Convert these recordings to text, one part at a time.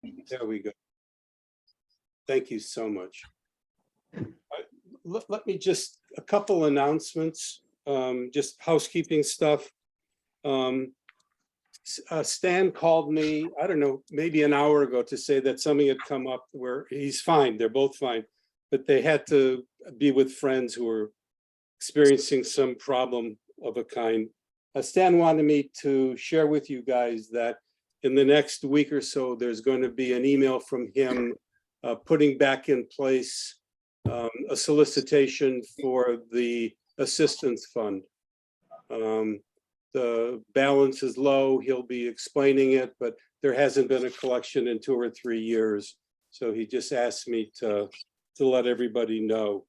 There we go. Thank you so much. Let me just, a couple announcements, just housekeeping stuff. Stan called me, I don't know, maybe an hour ago to say that something had come up where he's fine, they're both fine, but they had to be with friends who were experiencing some problem of a kind. Stan wanted me to share with you guys that in the next week or so, there's going to be an email from him putting back in place a solicitation for the assistance fund. The balance is low. He'll be explaining it, but there hasn't been a collection in 2 or 3 years. So he just asked me to let everybody know.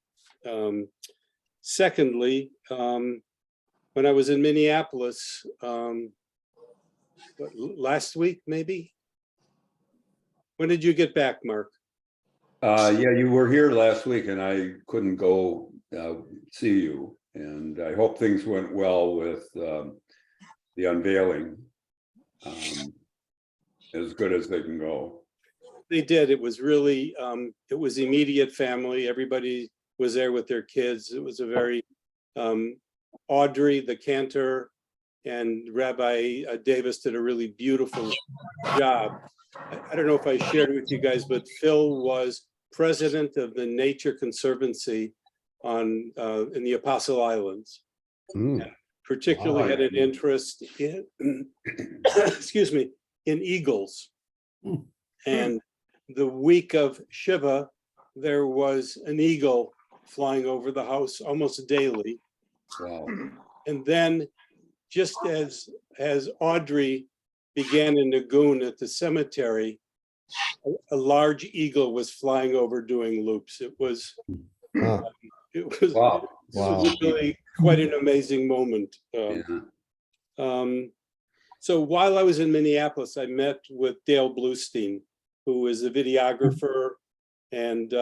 Secondly, when I was in Minneapolis, last week, maybe? When did you get back, Mark? Yeah, you were here last week and I couldn't go see you. And I hope things went well with the unveiling, as good as they can go. They did. It was really, it was immediate family. Everybody was there with their kids. It was a very, Audrey, the cantor, and Rabbi Davis did a really beautiful job. I don't know if I shared with you guys, but Phil was president of the Nature Conservancy in the Apostle Islands. And particularly had an interest in, excuse me, in eagles. And the week of Shiva, there was an eagle flying over the house almost daily. Wow. And then just as Audrey began in Nagoon at the cemetery, a large eagle was flying over doing loops. It was, Wow. really quite an amazing moment. So while I was in Minneapolis, I met with Dale Bluestein, who is a videographer, and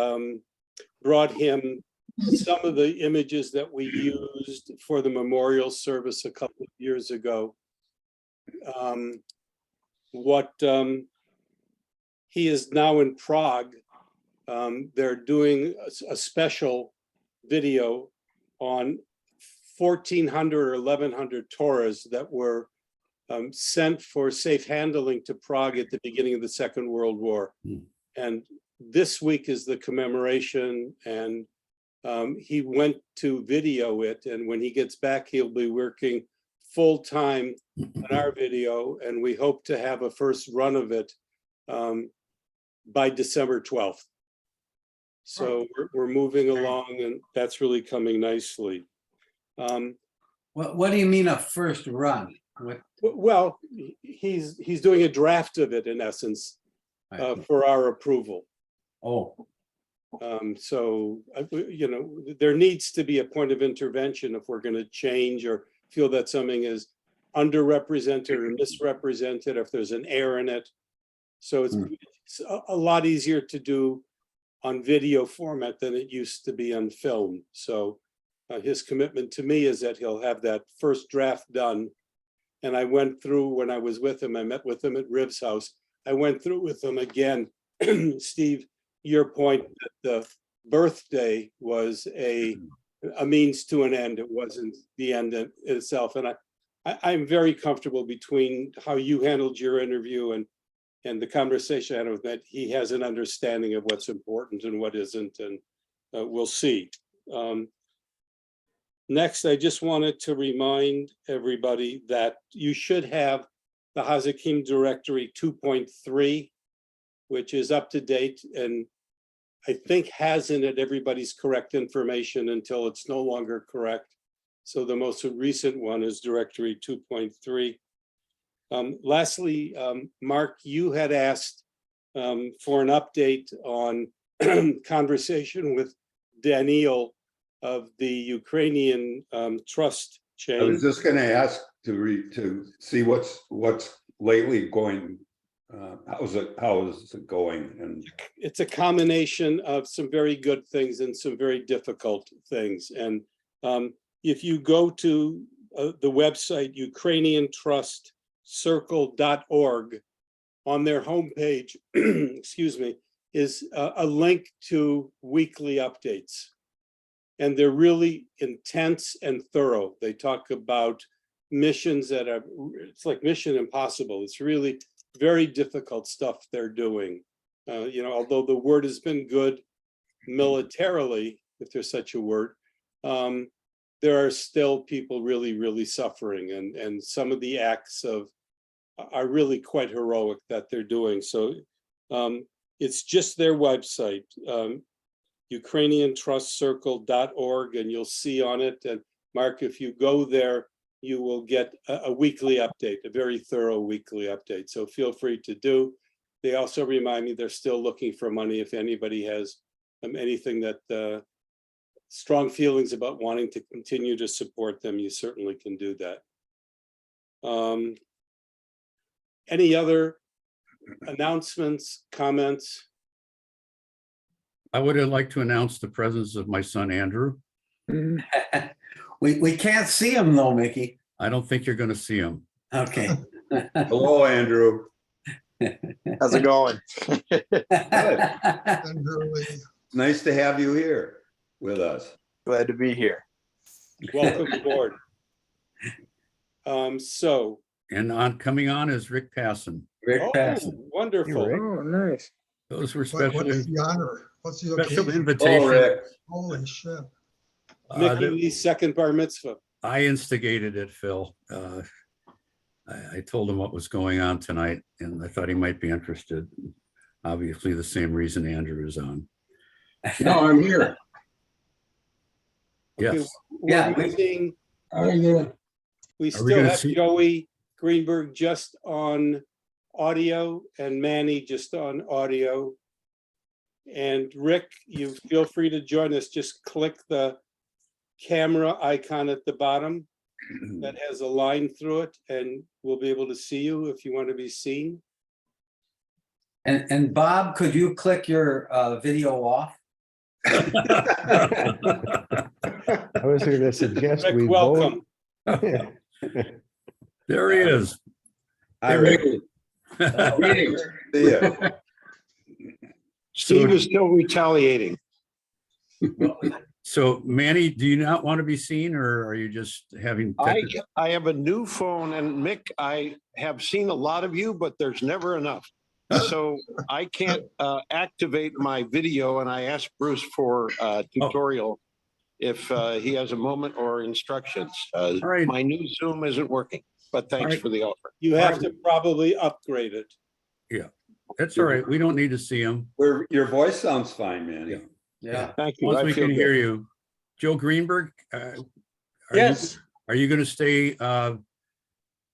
brought him some of the images that we used for the memorial service a couple of years ago. He is now in Prague. They're doing a special video on 1,400 or 1,100 Torahs that were sent for safe handling to Prague at the beginning of the Second World War. And this week is the commemoration, and he went to video it, and when he gets back, he'll be working full-time on our video, and we hope to have a first run of it by December 12th. So we're moving along, and that's really coming nicely. What do you mean a first run? Well, he's doing a draft of it in essence for our approval. Oh. So, you know, there needs to be a point of intervention if we're going to change or feel that something is underrepresented or misrepresented, if there's an error in it. So it's a lot easier to do on video format than it used to be on film. So his commitment to me is that he'll have that first draft done. And I went through, when I was with him, I met with him at Riv's house. I went through with him again, Steve, your point that the birthday was a means to an end. It wasn't the end in itself. And I'm very comfortable between how you handled your interview and the conversation I had with that. He has an understanding of what's important and what isn't, and we'll see. Next, I just wanted to remind everybody that you should have the Hazakim directory 2.3, which is up to date and I think has in it everybody's correct information until it's no longer correct. So the most recent one is directory 2.3. Lastly, Mark, you had asked for an update on conversation with Daniil of the Ukrainian trust chain. I was just going to ask to see what's lately going. How is it going? And it's a combination of some very good things and some very difficult things. And if you go to the website ukrainiantrustcircle.org, on their homepage, excuse me, is a link to weekly updates. And they're really intense and thorough. They talk about missions that are, it's like Mission Impossible. It's really very difficult stuff they're doing. Although the word has been good militarily, if there's such a word, there are still people really, really suffering. And some of the acts are really quite heroic that they're doing. So it's just their website, ukrainiantrustcircle.org, and you'll see on it. And Mark, if you go there, you will get a weekly update, a very thorough weekly update. So feel free to do. They also remind me they're still looking for money. If anybody has anything that strong feelings about wanting to continue to support them, you certainly can do that. Any other announcements, comments? I would like to announce the presence of my son, Andrew. We can't see him though, Mickey. I don't think you're going to see him. Okay. Hello, Andrew. How's it going? Nice to have you here with us. Glad to be here. Welcome aboard. And coming on is Rick Passon. Rick Oh, Passon. wonderful. Oh, nice. Those were What special, is the honor? What's the special occasion? Oh, invitations. Rick. Holy shit. Mickey Lee's second bar mitzvah. I instigated it, Phil. I told him what was going on tonight, and I thought he might be interested. Obviously, the same reason Andrew is on. No, I'm here. Okay, Yes. Yeah, we're missing, Are we we still gonna have see- Joey Greenberg just on audio and Manny just on audio. And Rick, you feel free to join us. Just click the camera icon at the bottom that has a line through it, and we'll be able to see you if you want to be seen. And Bob, could you click your video off? I was going to suggest we Rick, vote. welcome. There he is. Hi, Rick. Greetings. See ya. Steve is still retaliating. So Manny, do you not want to be seen, or are you just having? I have a new phone, and Mick, I have seen a lot of you, but there's never enough. So I can't activate my video, and I asked Bruce for a tutorial if he has a moment or instructions. right. My new Zoom isn't working, but thanks right. for the offer. You have to probably upgrade it. That's all right. We don't need to see him. Your voice sounds fine, Manny. Yeah. Thank you. Once I we feel can good. hear you. Joe Greenberg, Yes, are you going to stay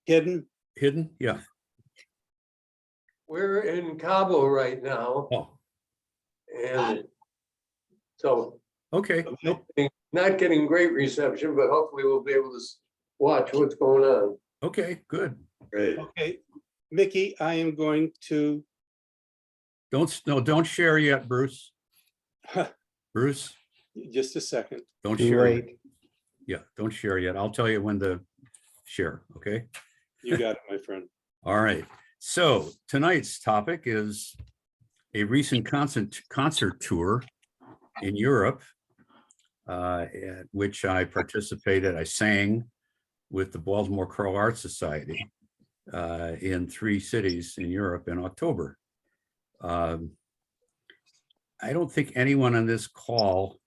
hidden. hidden? Yeah. We're in Cabo right now, Oh, and so okay. not getting great reception, but hopefully we'll be able to watch what's going on. Okay, good. Great. Okay, Mickey, I am going to, Don't share yet, Bruce. Bruce, just a second. don't Too share yet. late. Yeah, don't share yet. I'll tell you when to share, okay? You got it, my friend. All right. So tonight's topic is a recent concert tour in Europe, at which I participated. I sang with the Baltimore Choral Arts Society in 3 cities in Europe in October. I don't think anyone on this call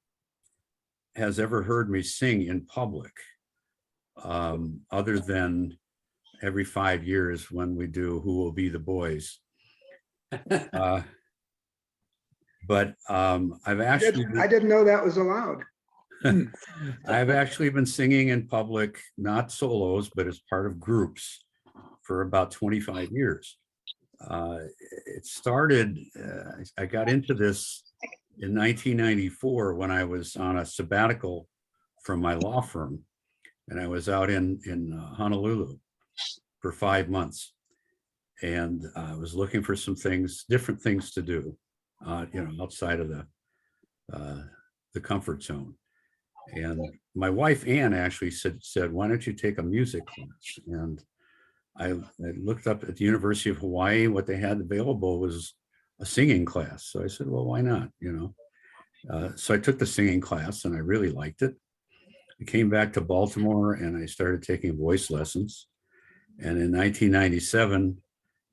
has ever heard me sing in public, other than every 5 years when we do Who Will Be the Boys. But I've actually I didn't know that was allowed. I've actually been singing in public, not solos, but as part of groups for about 25 years. It started, I got into this in 1994 when I was on a sabbatical from my law firm, and I was out in Honolulu for 5 months, and I was looking for some different things to do, outside of the comfort zone. And my wife Ann actually said, "Why don't you take a music class?" And I looked up at the University of Hawaii. What they had available was a singing class. So I said, well, why not? So I took the singing class and I really liked it. I came back to Baltimore and I started taking voice lessons. And in 1997,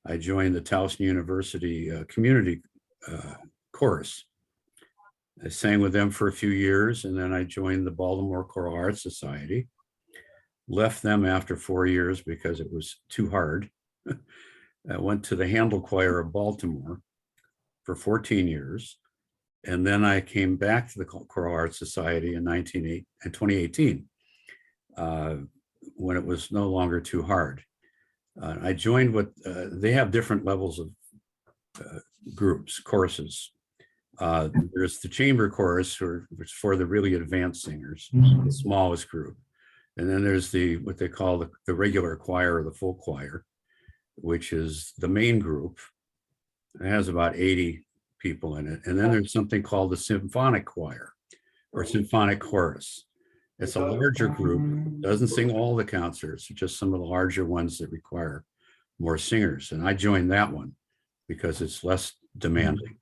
I joined the Towson University community chorus. I sang with them for a few years, and then I joined the Baltimore Choral Arts Society. Left them after 4 years because it was too hard. I went to the Handel Choir of Baltimore for 14 years. And then I came back to the Choral Arts Society in 2018, when it was no longer too hard. I joined what they have different levels of groups, choruses. There's the chamber chorus, which is for the really advanced singers, the smallest group. And then there's what they call the regular choir or the full choir, which is the main group. It has about 80 people in it. And then there's something called the symphonic choir or symphonic chorus. It's a larger group, doesn't sing all the concerts, just some of the larger ones that require more singers. And I joined that one because it's less demanding.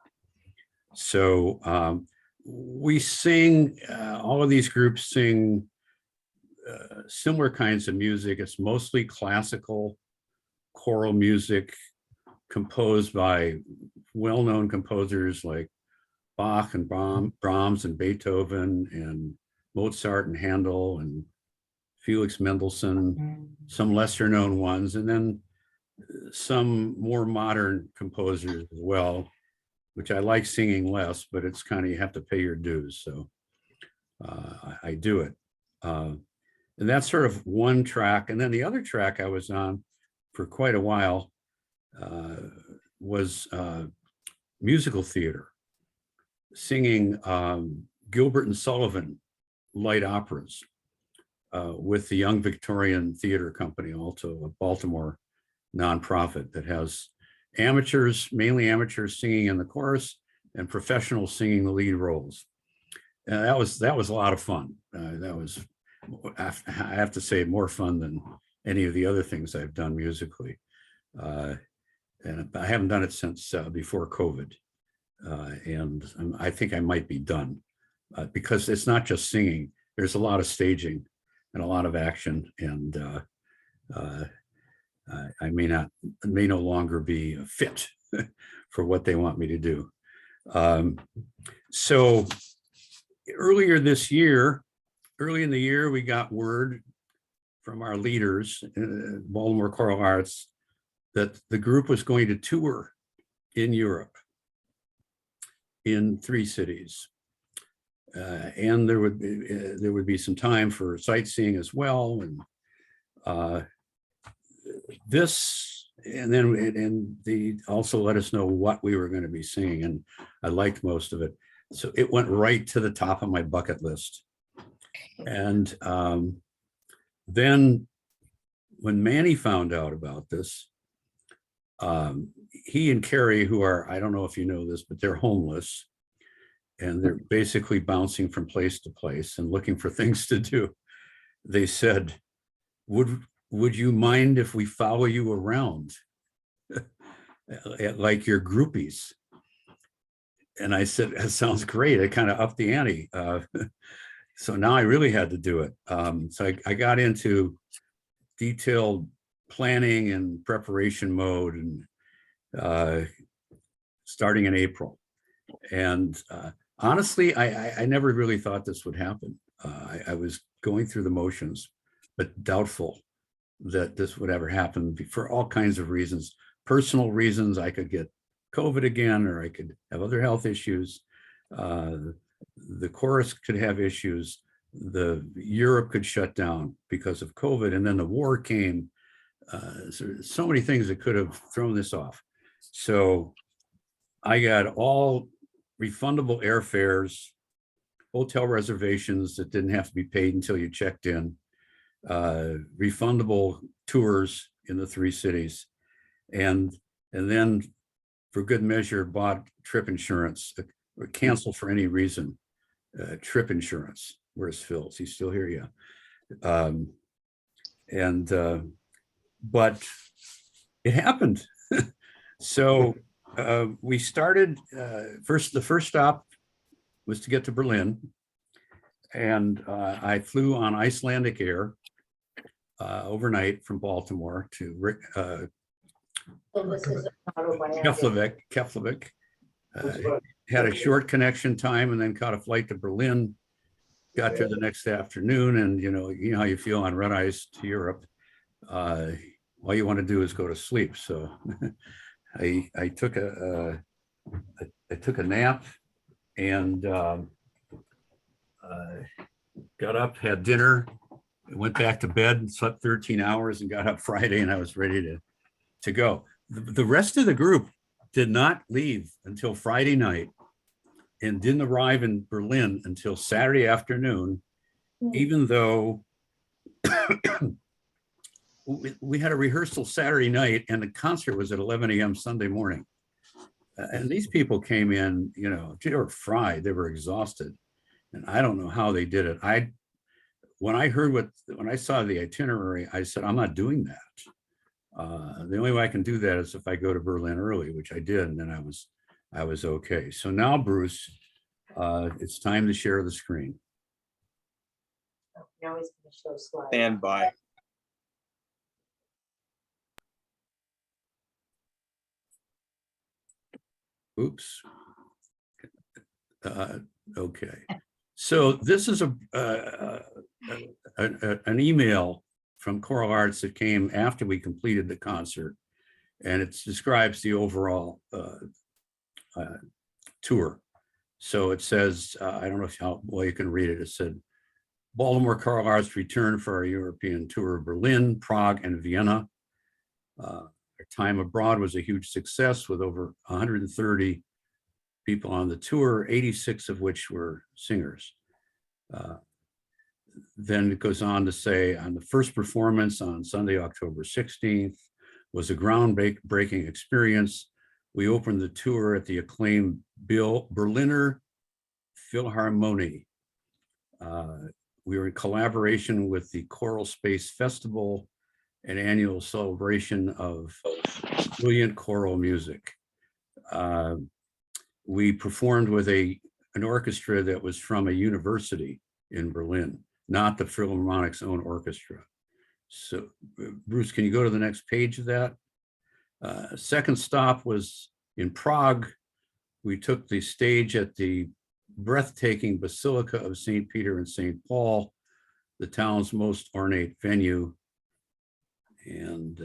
So we sing, all of these groups sing similar kinds of music. It's mostly classical choral music composed by well-known composers like Bach and Brahms and Beethoven and Mozart and Handel and Felix Mendelssohn, some lesser known ones, and then some more modern composers as well, which I like singing less, but it's kind of, you have to pay your dues. So I do it. And that's sort of one track. And then the other track I was on for quite a while was musical theater, singing Gilbert and Sullivan light operas with the Young Victorian Theater Company, also a Baltimore nonprofit that has amateurs, mainly amateurs, singing in the chorus and professionals singing the lead roles. And that was a lot of fun. That was, I have to say, more fun than any of the other things I've done musically. And I haven't done it since before COVID. And I think I might be done because it's not just singing. There's a lot of staging and a lot of action, and I may no longer be fit for what they want me to do. So early in the year, we got word from our leaders, Baltimore Choral Arts, that the group was going to tour in Europe in 3 cities. And there would be some time for sightseeing as well. And they also let us know what we were going to be singing, and I liked most of it. So it went right to the top of my bucket list. And then when Manny found out about this, he and Carrie, who are, I don't know if you know this, but they're homeless. And they're basically bouncing from place to place and looking for things to do. They said, would you mind if we follow you around like your groupies? And I said, that sounds great. I kind of upped the ante. So now I really had to do it. So I got into detailed planning and preparation mode, and starting in April. And honestly, I never really thought this would happen. I was going through the motions, but doubtful that this would ever happen for all kinds of reasons. Personal reasons, I could get COVID again, or I could have other health issues. The chorus could have issues. Europe could shut down because of COVID, and then the war came. So many things that could have thrown this off. So I got all refundable airfares, hotel reservations that didn't have to be paid until you checked in, refundable tours in the 3 cities, and then for good measure bought trip insurance, or canceled for any reason, trip insurance. Where's Phil? Is he still here? Yeah. But It happened. So we started, the first stop was to get to Berlin. And I flew on Icelandic Air overnight from Baltimore to Keflavik. Had a short connection time and then caught a flight to Berlin. Got there the next afternoon, and you know how you feel on red ice to Europe. All you want to do is go to sleep. So I took a nap and got up, had dinner, went back to bed, slept 13 hours, and got up Friday, and I was ready to go. The rest of the group did not leave until Friday night and didn't arrive in Berlin until Saturday afternoon, even though we had a rehearsal Saturday night and the concert was at 11 a.m. Sunday morning. And these people came in, you know, they were fried, they were exhausted. And I don't know how they did it. When I saw the itinerary, I said, I'm not doing that. The only way I can do that is if I go to Berlin early, which I did, and then I was okay. So now, Bruce, it's time to share the screen. Now he's gonna show slides. Stand by. Oops. Okay. So this is an email from Choral Arts that came after we completed the concert, and it describes the overall tour. So it says, I don't know how well you can read it. It said, Baltimore Choral Arts returned for our European tour of Berlin, Prague, and Vienna. Our time abroad was a huge success with over 130 people on the tour, 86 of which were singers. Then it goes on to say, on the first performance on Sunday, October 16th, was a groundbreaking experience. We opened the tour at the acclaimed Berliner Philharmonie. We were in collaboration with the Choral Space Festival, an annual celebration of brilliant choral music. We performed with an orchestra that was from a university in Berlin, not the Philharmonic's own orchestra. So, Bruce, can you go to the next page of that? Second stop was in Prague. We took the stage at the breathtaking Basilica of St. Peter and St. Paul, the town's most ornate venue. And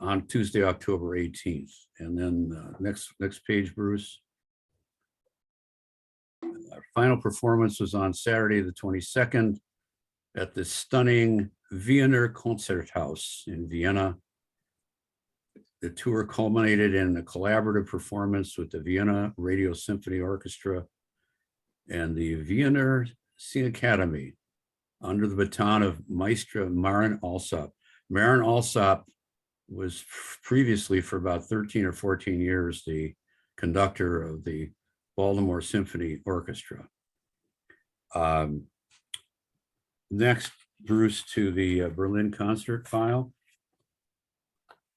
on Tuesday, October 18th. And then next page, Bruce. Our final performance was on Saturday, the 22nd, at the stunning Wiener Konzerthaus in Vienna. The tour culminated in a collaborative performance with the Vienna Radio Symphony Orchestra and the Wiener Academy under the baton of Maestra Maren Alsop. Maren Alsop was previously, for about 13 or 14 years, the conductor of the Baltimore Symphony Orchestra. Next, Bruce, to the Berlin concert file.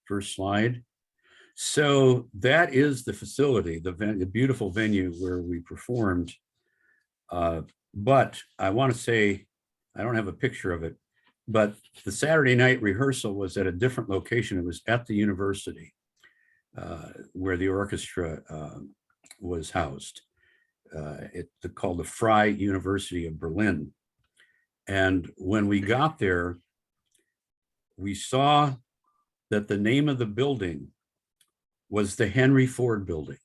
First slide. So that is the facility, the beautiful venue where we performed. But I want to say, I don't have a picture of it, but the Saturday night rehearsal was at a different location. It was at the university where the orchestra was housed. It's called the Freie University of Berlin. And when we got there, we saw that the name of the building was the Henry Ford Building.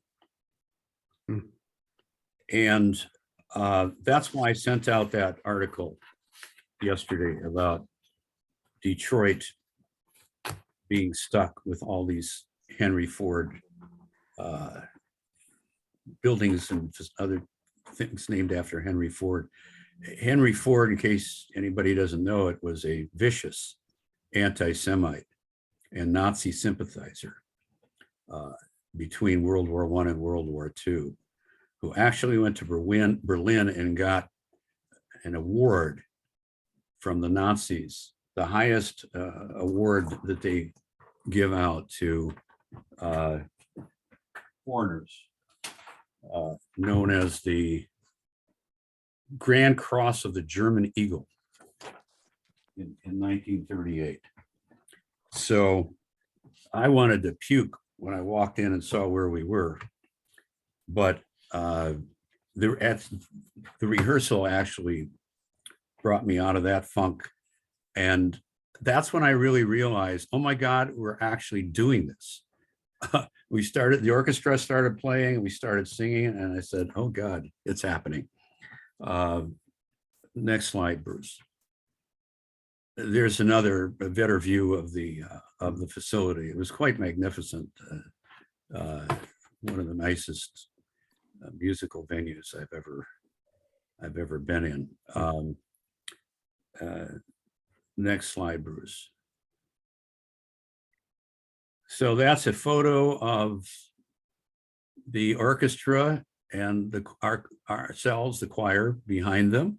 And that's why I sent out that article yesterday about Detroit being stuck with all these Henry Ford buildings and just other things named after Henry Ford. Henry Ford, in case anybody doesn't know it, was a vicious anti-Semite and Nazi sympathizer between World War I and World War II, who actually went to Berlin and got an award from the Nazis the highest award that they give out to foreigners, known as the Grand Cross of the German Eagle in 1938. So I wanted to puke when I walked in and saw where we were, but the rehearsal actually brought me out of that funk. And that's when I really realized, oh my God, we're actually doing this. The orchestra started playing, we started singing, and I said, oh God, it's happening. Next slide, Bruce. There's a better view of the facility. It was quite magnificent. One of the nicest musical venues I've ever been in. Next slide, Bruce. So that's a photo of the orchestra and ourselves, the choir, behind them.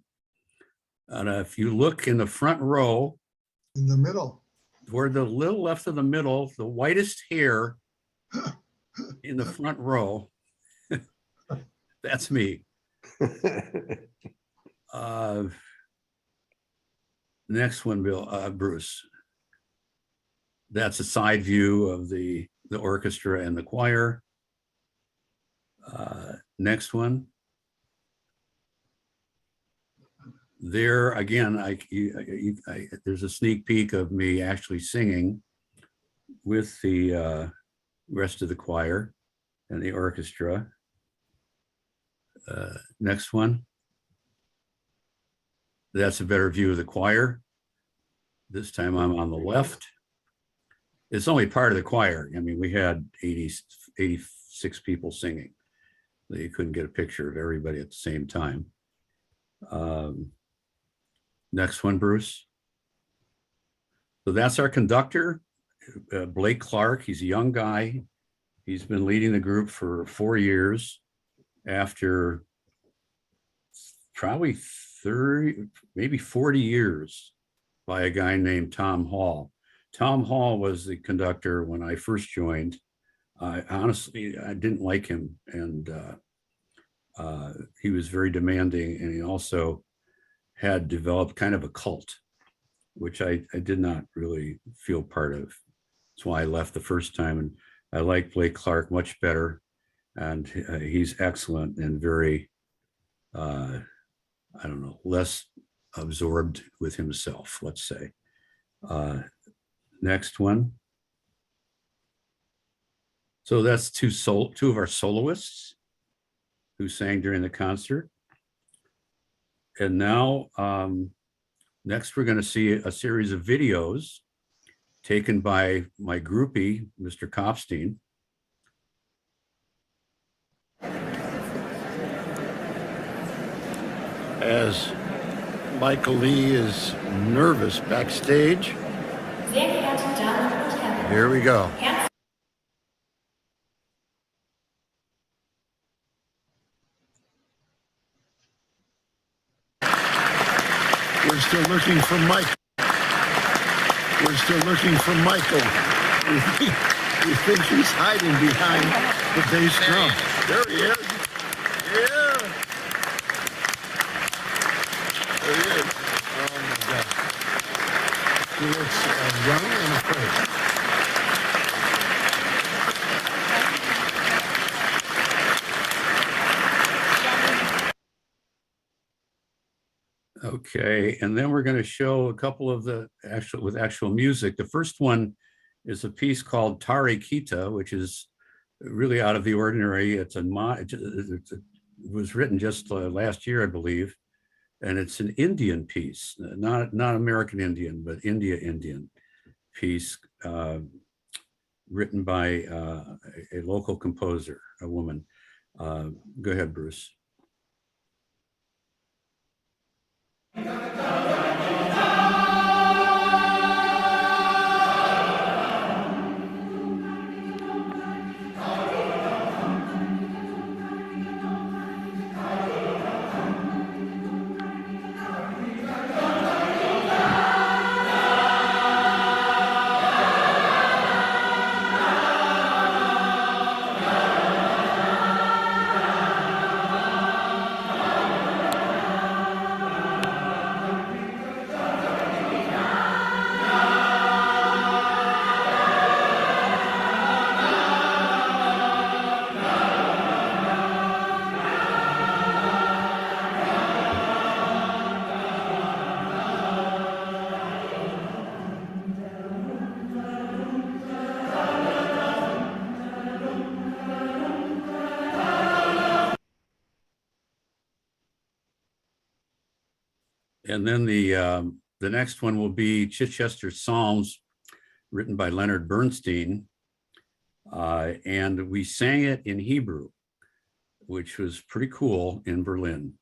And if you look in the front row, In the middle. toward the little left of the middle, the whitest hair in the front row, that's me. Next one, Bruce. That's a side view of the orchestra and the choir. Next one. There again, there's a sneak peek of me actually singing with the rest of the choir and the orchestra. Next one. That's a better view of the choir. This time I'm on the left. It's only part of the choir. I mean, we had 86 people singing. You couldn't get a picture of everybody at the same time. Next one, Bruce. So that's our conductor, Blake Clark. He's a young guy. He's been leading the group for 4 years after probably 30, maybe 40 years by a guy named Tom Hall. Tom Hall was the conductor when I first joined. Honestly, I didn't like him, and he was very demanding, and he also had developed kind of a cult, which I did not really feel part of. That's why I left the first time, and I like Blake Clark much better, and he's excellent and very, I don't know, less absorbed with himself, let's say. Next one. So that's two of our soloists who sang during the concert. And now, next we're going to see a series of videos taken by my groupie, Mr. Kopstein. As Michael Lee is nervous backstage. Here we go. We're still looking for Mike. We're still looking for Michael. We think he's hiding behind the bass drum. There he is. Yeah. There he is. Oh my God. He looks young and afraid. Okay, and then we're going to show a couple of the actual music. The first one is a piece called Tare Kita, which is really out of the ordinary. It was written just last year, I believe, and it's an Indian piece, not American Indian, but Indian piece, written by a local composer, a woman. Go ahead, Bruce. And then the next one will be Chichester Psalms, written by Leonard Bernstein. And we sang it in Hebrew, which was pretty cool in Berlin.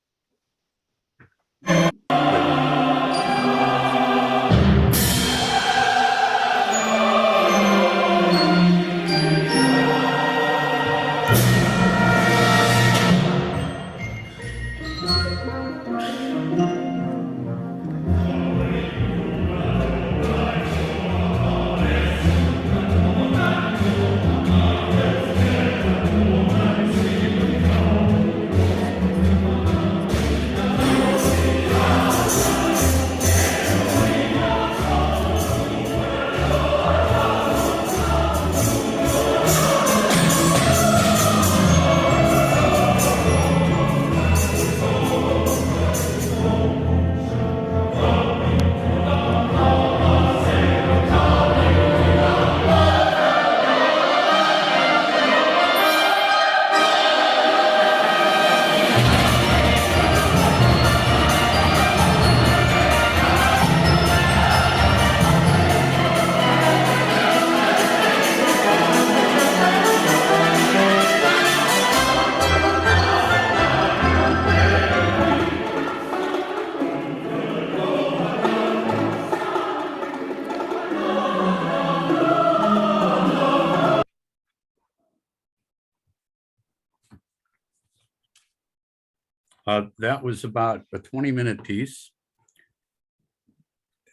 That was about a 20-minute piece.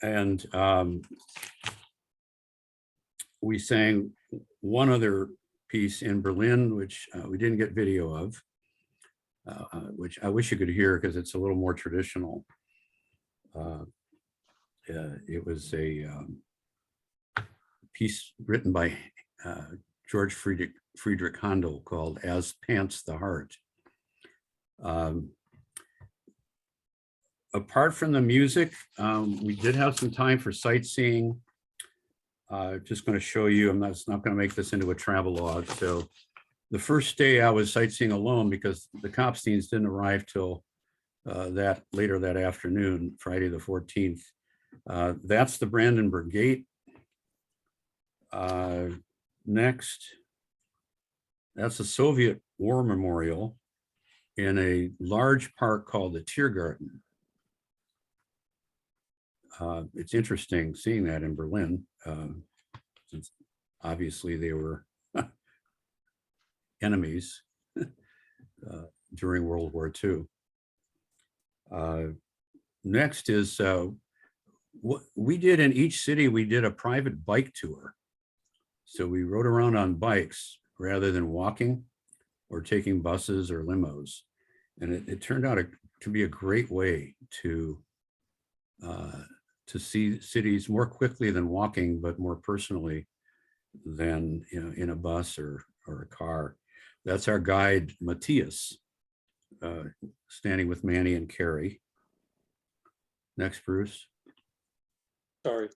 And we sang one other piece in Berlin, which we didn't get video of, which I wish you could hear because it's a little more traditional. It was a piece written by George Friedrich Handel called As Pants the Heart. Apart from the music, we did have some time for sightseeing. Just going to show you, I'm not going to make this into a travel log. So the first day I was sightseeing alone because the Kopsteins didn't arrive till later that afternoon, Friday the 14th. That's the Brandenburg Gate. Next, that's the Soviet War Memorial in a large park called the Tiergarten. It's interesting seeing that in Berlin, since obviously they were enemies during World War II. Next is what we did in each city. We did a private bike tour. So we rode around on bikes rather than walking or taking buses or limos. And it turned out to be a great way to see cities more quickly than walking, but more personally than in a bus or a car. That's our guide, Matthias, standing with Manny and Carrie. Next, Bruce. Sorry.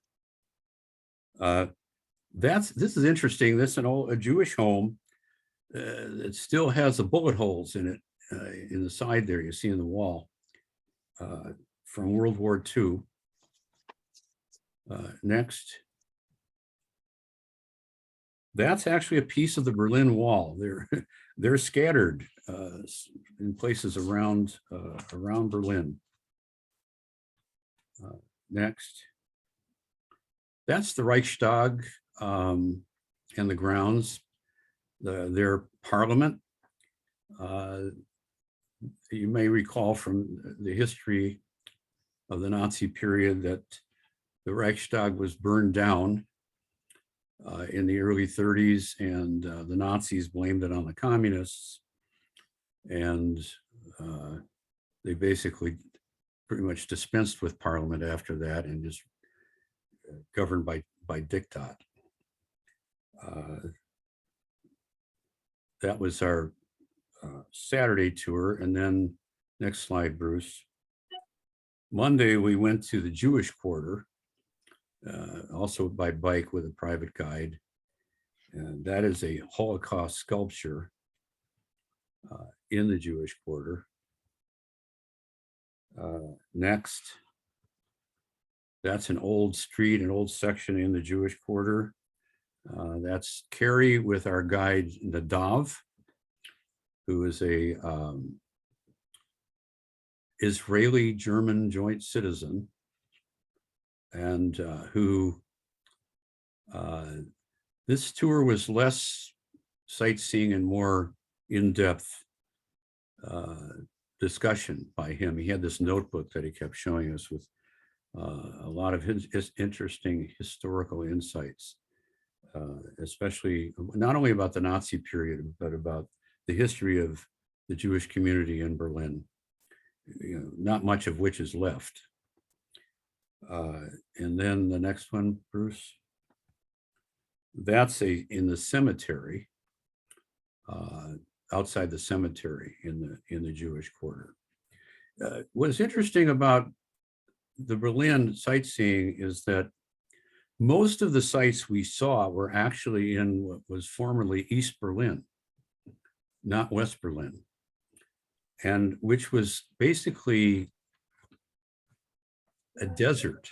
This is interesting. This is a Jewish home that still has the bullet holes in it in the side there you see in the wall from World War II. Next. That's actually a piece of the Berlin Wall. They're scattered in places around Berlin. Next. That's the Reichstag and the grounds, their parliament. You may recall from the history of the Nazi period that the Reichstag was burned down in the early 30s, and the Nazis blamed it on the communists. And they basically pretty much dispensed with parliament after that and just governed by diktat. That was our Saturday tour. And then next slide, Bruce. Monday, we went to the Jewish Quarter, also by bike with a private guide. And that is a Holocaust sculpture in the Jewish Quarter. Next, That's an old street, an old section in the Jewish quarter. That's Carrie with our guide Nadav, who is a Israeli-German joint citizen, and who this tour was less sightseeing and more in-depth discussion by him. He had this notebook that he kept showing us with a lot of his interesting historical insights, especially not only about the Nazi period, but about the history of the Jewish community in Berlin, not much of which is left. And then the next one, Bruce, that's in the cemetery, outside the cemetery in the Jewish quarter. What's interesting about the Berlin sightseeing is that most of the sites we saw were actually in what was formerly East Berlin, not West Berlin, and which was basically a desert.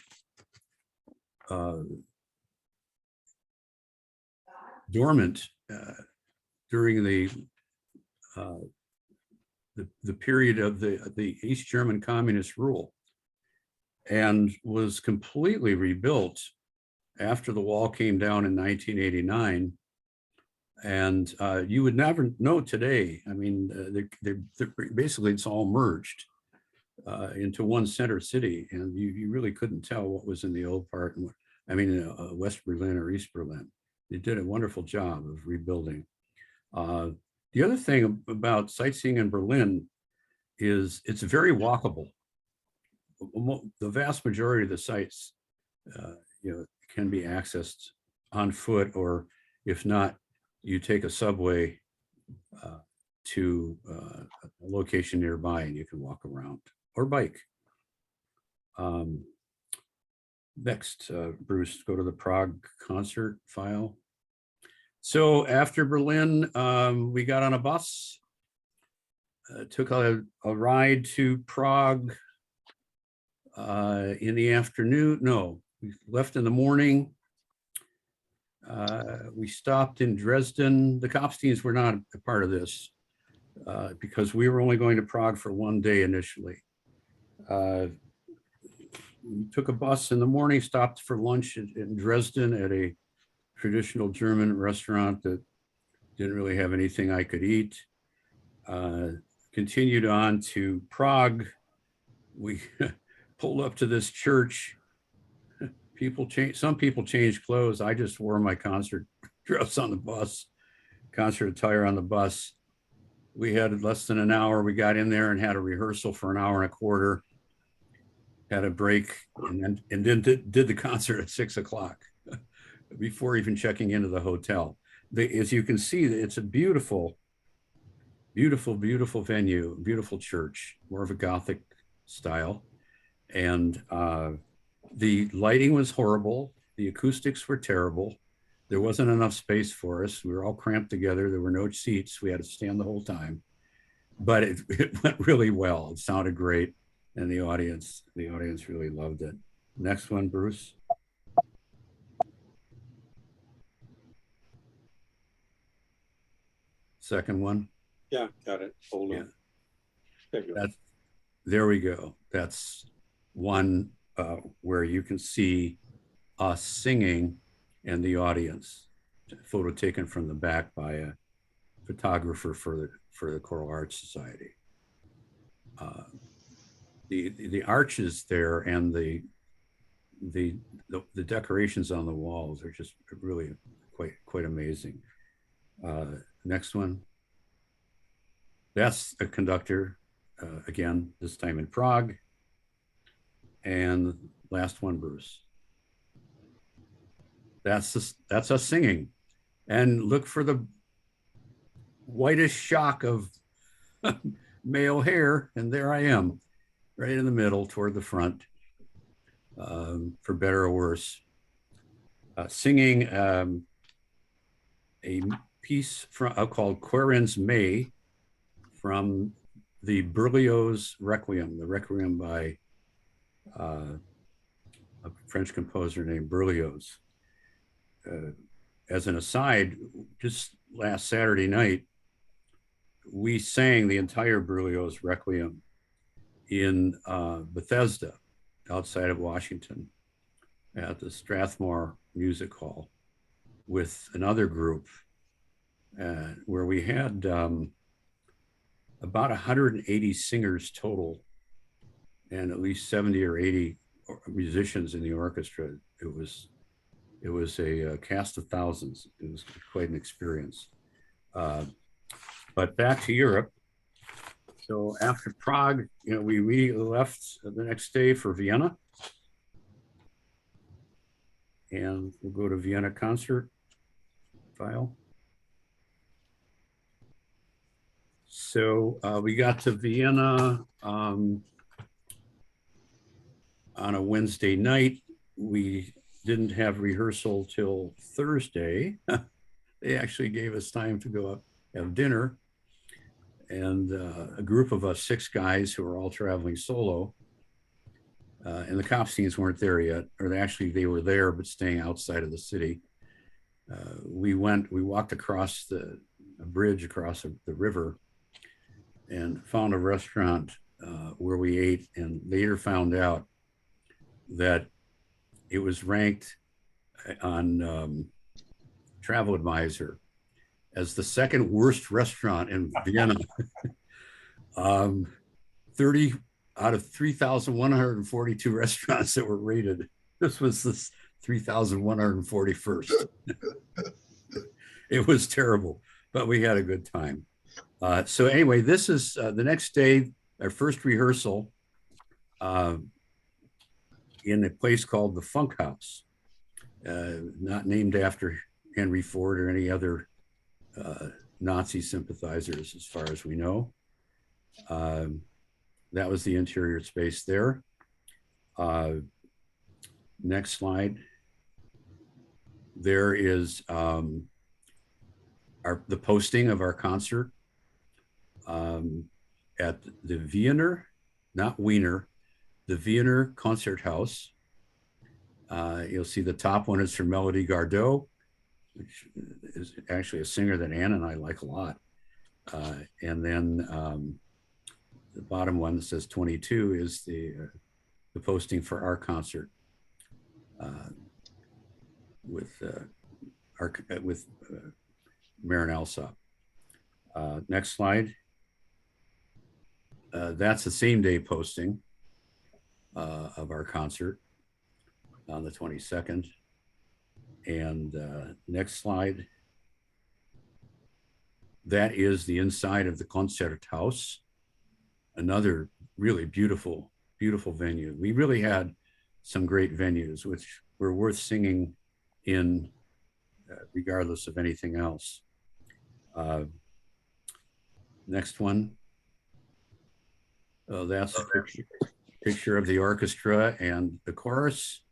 Dormant during the period of the East German communist rule, and was completely rebuilt after the wall came down in 1989. And you would never know today. I mean, basically it's all merged into one center city, and you really couldn't tell what was in the old part, and West Berlin or East Berlin. They did a wonderful job of rebuilding. The other thing about sightseeing in Berlin is it's very walkable. The vast majority of the sites, can be accessed on foot, or if not, you take a subway to a location nearby and you can walk around or bike. Next, Bruce, go to the Prague concert file. So after Berlin, we got on a bus, took a ride to Prague in the afternoon. No, we left in the morning. We stopped in Dresden. The Kopsteins were not a part of this because we were only going to Prague for one day initially. We took a bus in the morning, stopped for lunch in Dresden at a traditional German restaurant that didn't really have anything I could eat. Continued on to Prague. We pulled up to this church. Some people changed clothes. I just wore my concert dress on the bus, concert attire on the bus. We had less than an hour. We got in there and had a rehearsal for an hour and a quarter, had a break, and then did the concert at 6 o'clock before even checking into the hotel. As you can see, it's a beautiful, beautiful, beautiful venue, beautiful church, more of a Gothic style. And the lighting was horrible. The acoustics were terrible. There wasn't enough space for us. We were all cramped together. There were no seats. We had to stand the whole time. But it went really well. It sounded great. And the audience really loved it. Next one, Bruce. Second one. Yeah, got it. Hold on. There we go. That's one where you can see us singing and the audience. Photo taken from the back by a photographer for the Choral Arts Society. The arches there and the decorations on the walls are just really quite amazing. Next one. That's a conductor, again, this time in Prague. And last one, Bruce. That's us singing. And look for the whitish shock of male hair, and there I am, right in the middle toward the front, for better or worse, singing a piece called Querens May from the Berlioz Requiem, the Requiem by a French composer named Berlioz. As an aside, just last Saturday night, we sang the entire Berlioz Requiem in Bethesda, outside of Washington, at the Strathmore Music Hall with another group where we had about 180 singers total and at least 70 or 80 musicians in the orchestra. It was a cast of thousands. It was quite an experience. But back to Europe. So after Prague, we immediately left the next day for Vienna. And we'll go to Vienna concert file. So we got to Vienna on a Wednesday night. We didn't have rehearsal till Thursday. They actually gave us time to go up, have dinner. And a group of us, 6 guys who were all traveling solo, and the Kopsteins weren't there yet, or they were there, but staying outside of the city. We walked across a bridge across the river and found a restaurant where we ate, and later found out that it was ranked on Travel Advisor as the second worst restaurant in Vienna. 30 out of 3,142 restaurants that were rated. This was the 3,141st. It was terrible, but we had a good time. So anyway, this is the next day, our first rehearsal in a place called the Funk House, not named after Henry Ford or any other Nazi sympathizers, as far as we know. That was the interior space there. Next slide. There is the posting of our concert at the Wiener, not Wiener, the Wiener Concerthaus. You'll see the top one is from Melody Gardot, which is actually a singer that Ann and I like a lot. And then the bottom one that says 22 is the posting for our concert with Marin Alsop. Next slide. That's the same day posting of our concert on the 22nd. And next slide. That is the inside of the Concerthaus, another really beautiful, beautiful venue. We really had some great venues, which were worth singing in regardless of anything else. Next one. That's a picture of the orchestra and the chorus.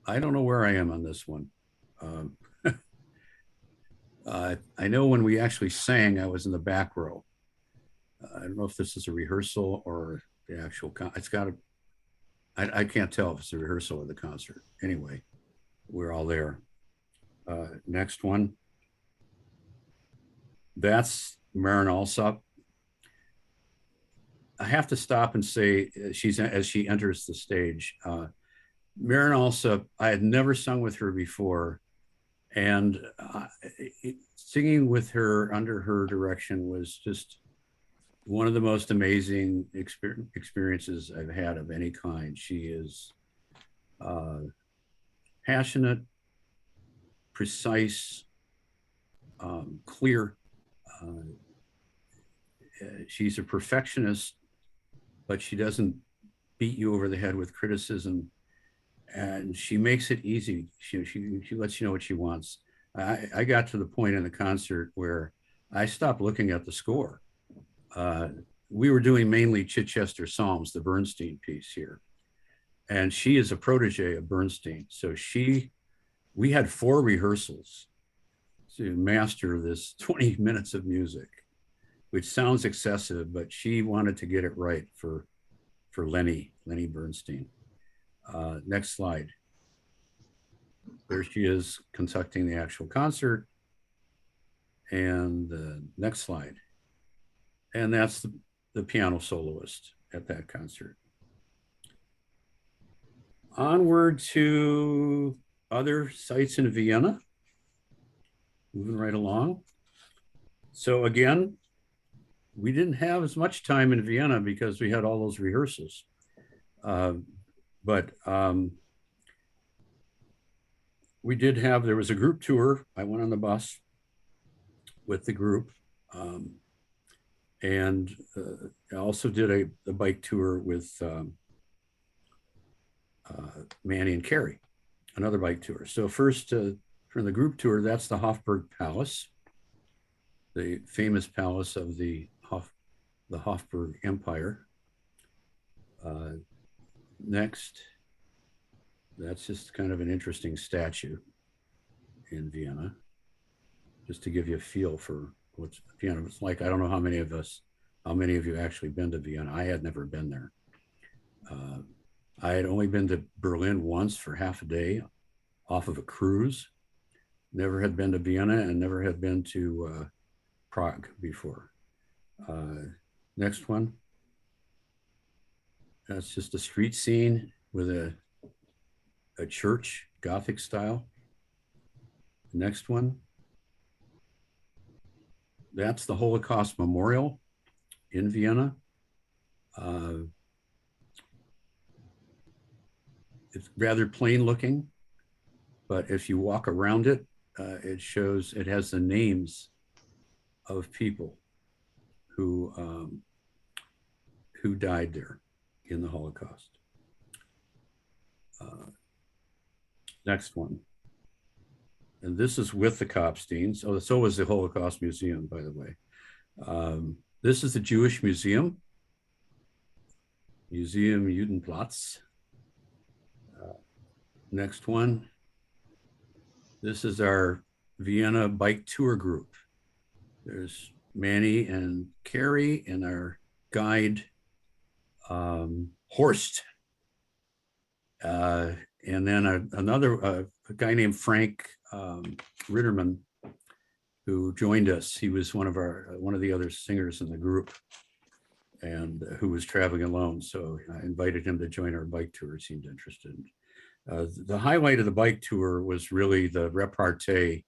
I don't know where I am on this one. I know when we actually sang, I was in the back row. I don't know if this is a rehearsal or the actual, it's got to, I can't tell if it's a rehearsal or the concert. Anyway, we're all there. Next one. That's Marin Alsop. I have to stop and say, as she enters the stage, Marin Alsop, I had never sung with her before. And singing with her under her direction was just one of the most amazing experiences I've had of any kind. She is passionate, precise, clear. She's a perfectionist, but she doesn't beat you over the head with criticism. And she makes it easy. She lets you know what she wants. I got to the point in the concert where I stopped looking at the score. We were doing mainly Chichester Psalms, the Bernstein piece here. And she is a protege of Bernstein. So we had 4 rehearsals to master this 20 minutes of music, which sounds excessive, but she wanted to get it right for for Lenny Bernstein. Next slide. There she is conducting the actual concert. And the next slide. And that's the piano soloist at that concert. Onward to other sites in Vienna. Moving right along. So again, we didn't have as much time in Vienna because we had all those rehearsals. But we did have, there was a group tour. I went on the bus with the group. And I also did a bike tour with Manny and Carrie, another bike tour. So first, for the group tour, that's the Hofburg Palace, the famous palace of the Hofburg Empire. Next, that's just kind of an interesting statue in Vienna, just to give you a feel for what Vienna was like. I don't know how many of you actually been to Vienna. I had never been there. I had only been to Berlin once for half a day off of a cruise. Never had been to Vienna and never had been to Prague before. Next one. That's just a street scene with a church, Gothic style. Next one. That's the Holocaust Memorial in Vienna. It's rather plain looking, but if you walk around it, it has the names of people who died there in the Holocaust. Next one. And this is with the Kopsteins. Oh, so was the Holocaust Museum, by the way. This is the Jewish Museum, Museum Judenplatz. Next one. This is our Vienna bike tour group. There's Manny and Carrie and our guide, Horst. And then another guy named Frank Ritterman, who joined us. He was one of the other singers in the group, and who was traveling alone. So I invited him to join our bike tour. He seemed interested. The highlight of the bike tour was really the repartee,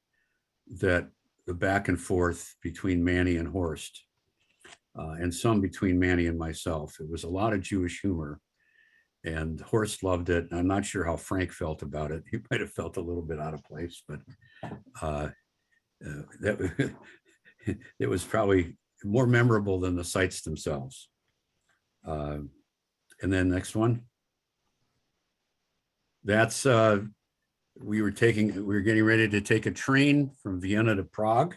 that the back and forth between Manny and Horst, and some between Manny and myself. It was a lot of Jewish humor, and Horst loved it. I'm not sure how Frank felt about it. He might have felt a little bit out of place, but it was probably more memorable than the sites themselves. And then next one. That's we were getting ready to take a train from Vienna to Prague,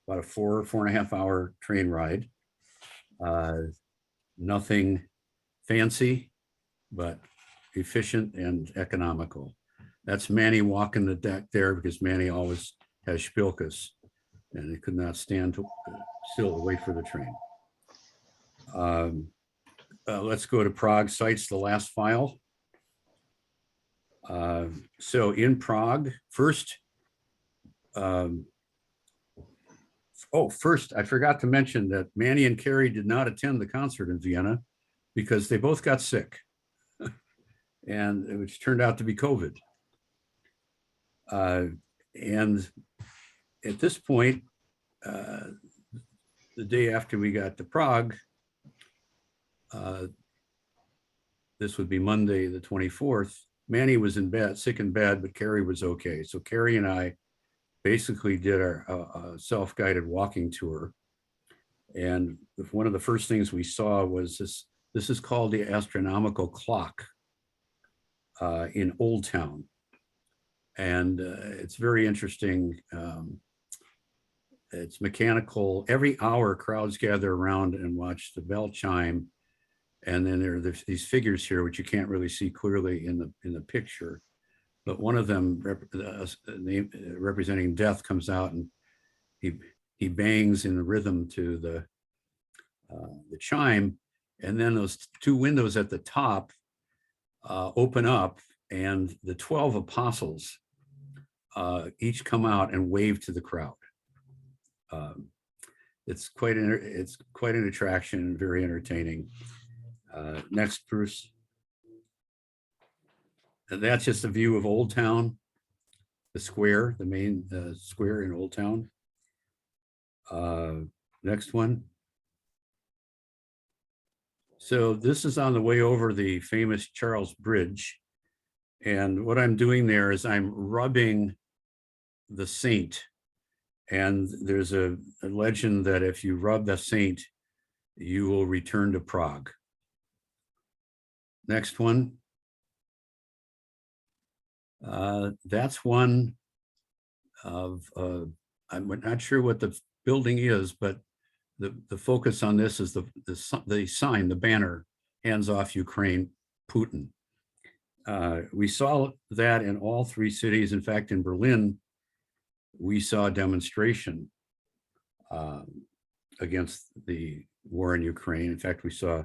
about a 4.5 hour train ride. Nothing fancy, but efficient and economical. That's Manny walking the deck there, because Manny always has spilkas and he could not stand still to wait for the train. Let's go to Prague sites, the last file. So in Prague, first, I forgot to mention that Manny and Carrie did not attend the concert in Vienna because they both got sick, and which turned out to be COVID. And at this point, the day after we got to Prague, this would be Monday, the 24th, Manny was in bed, sick in bed, but Carrie was okay. So Carrie and I basically did our self-guided walking tour. And one of the first things we saw was this is called the astronomical clock in Old Town. And it's very interesting. It's mechanical. Every hour, crowds gather around and watch the bell chime. And then there are these figures here, which you can't really see clearly in the picture. But one of them, representing death, comes out and he bangs in the rhythm to the chime. And then those two windows at the top open up, and the 12 apostles each come out and wave to the crowd. It's quite an attraction, very entertaining. Next, Bruce. And that's just a view of Old Town, the square, the main square in Old Town. Next one. So this is on the way over the famous Charles Bridge. And what I'm doing there is I'm rubbing the saint. And there's a legend that if you rub the saint, you will return to Prague. Next one. That's one of, I'm not sure what the building is, but the focus on this is the sign, the banner, hands off Ukraine, Putin. We saw that in all three cities. In fact, in Berlin, we saw a demonstration against the war in Ukraine. In fact, we saw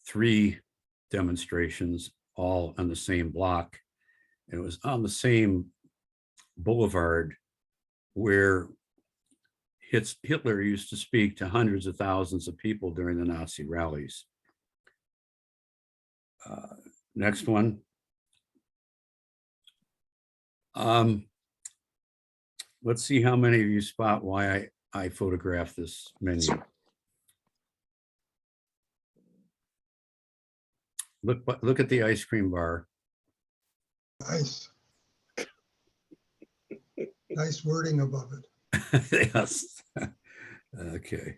3 demonstrations all on the same block. And it was on the same boulevard where Hitler used to speak to hundreds of thousands of people during the Nazi rallies. Next one. Let's see how many of you spot why I photographed this menu. Look at the ice cream bar. Nice. Nice wording above it. Yes. Okay.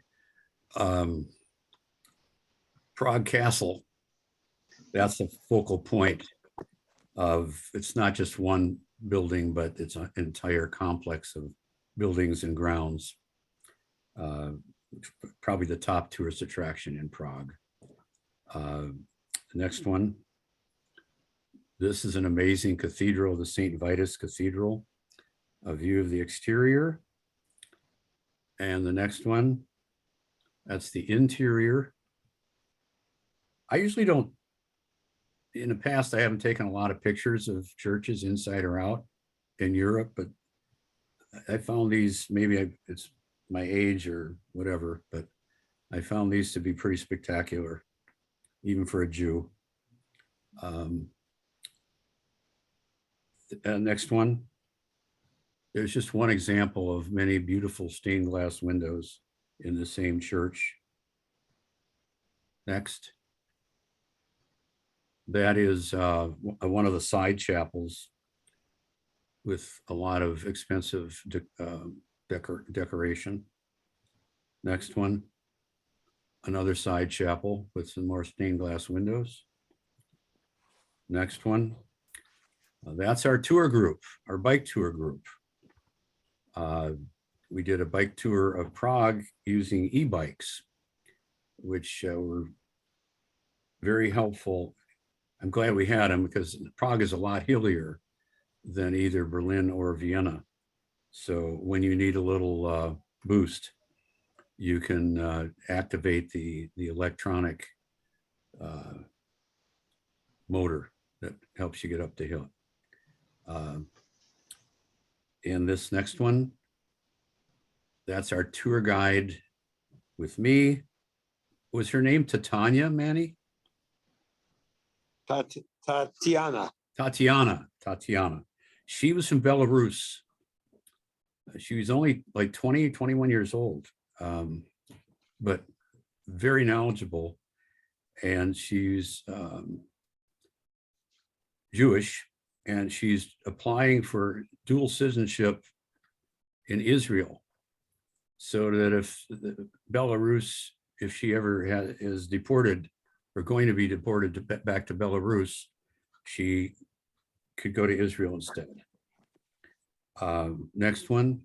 Prague Castle. That's the focal point of, it's not just one building, but it's an entire complex of buildings and grounds. Probably the top tourist attraction in Prague. The next one. This is an amazing cathedral, the St. Vitus Cathedral. A view of the exterior. And the next one, that's the interior. I usually don't, in the past, I haven't taken a lot of pictures of churches inside or out in Europe, but I found these, maybe it's my age or whatever, but I found these to be pretty spectacular, even for a Jew. Next one. There's just one example of many beautiful stained glass windows in the same church. Next. That is one of the side chapels with a lot of expensive decoration. Next one. Another side chapel with some more stained glass windows. Next one. That's our tour group, our bike tour group. We did a bike tour of Prague using e-bikes, which were very helpful. I'm glad we had them because Prague is a lot hillier than either Berlin or Vienna. So when you need a little boost, you can activate the electronic motor that helps you get up the hill. In this next one, that's our tour guide with me. Was her name Tatiana, Manny? Tatiana. Tatiana. She was from Belarus. She was only like 20, 21 years old, but very knowledgeable. And she's Jewish, and she's applying for dual citizenship in Israel, so that if Belarus, if she ever is deported or going to be deported back to Belarus, she could go to Israel instead. Next one.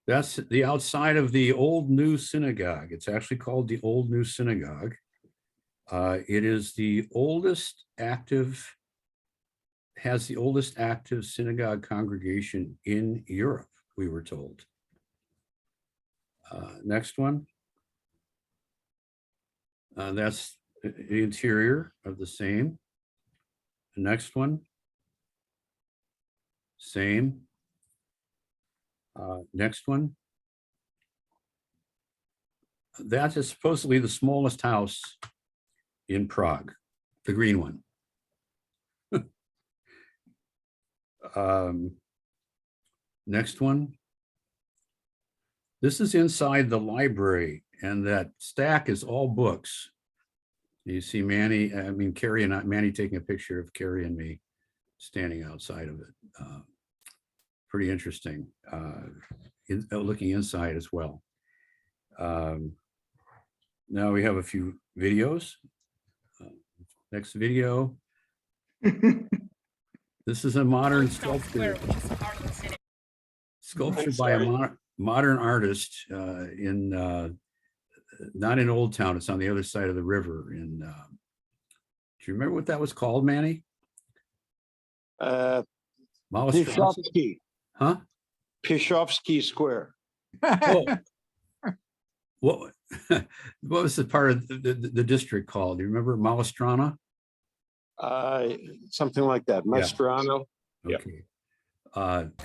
That's the outside of the Old New Synagogue. It's actually called the Old New Synagogue. It is the oldest active, has the oldest active synagogue congregation in Europe, we were told. Next one. That's the interior of the same. The next one. Same. Next one. That is supposedly the smallest house in Prague, the green one. Next one. This is inside the library, and that stack is all books. You see Carrie and Manny taking a picture of Carrie and me standing outside of it. Pretty interesting, looking inside as well. Now we have a few videos. Next video. This is a modern sculpture. Sculpture by a modern artist not in Old Town, it's on the other side of the river. Do you remember what that was called, Manny? Pishovsky. Huh? Pishovsky Square. Oh. What was the part of the district called? Do you remember? Malestrana? Something like that. Maestrano. Okay.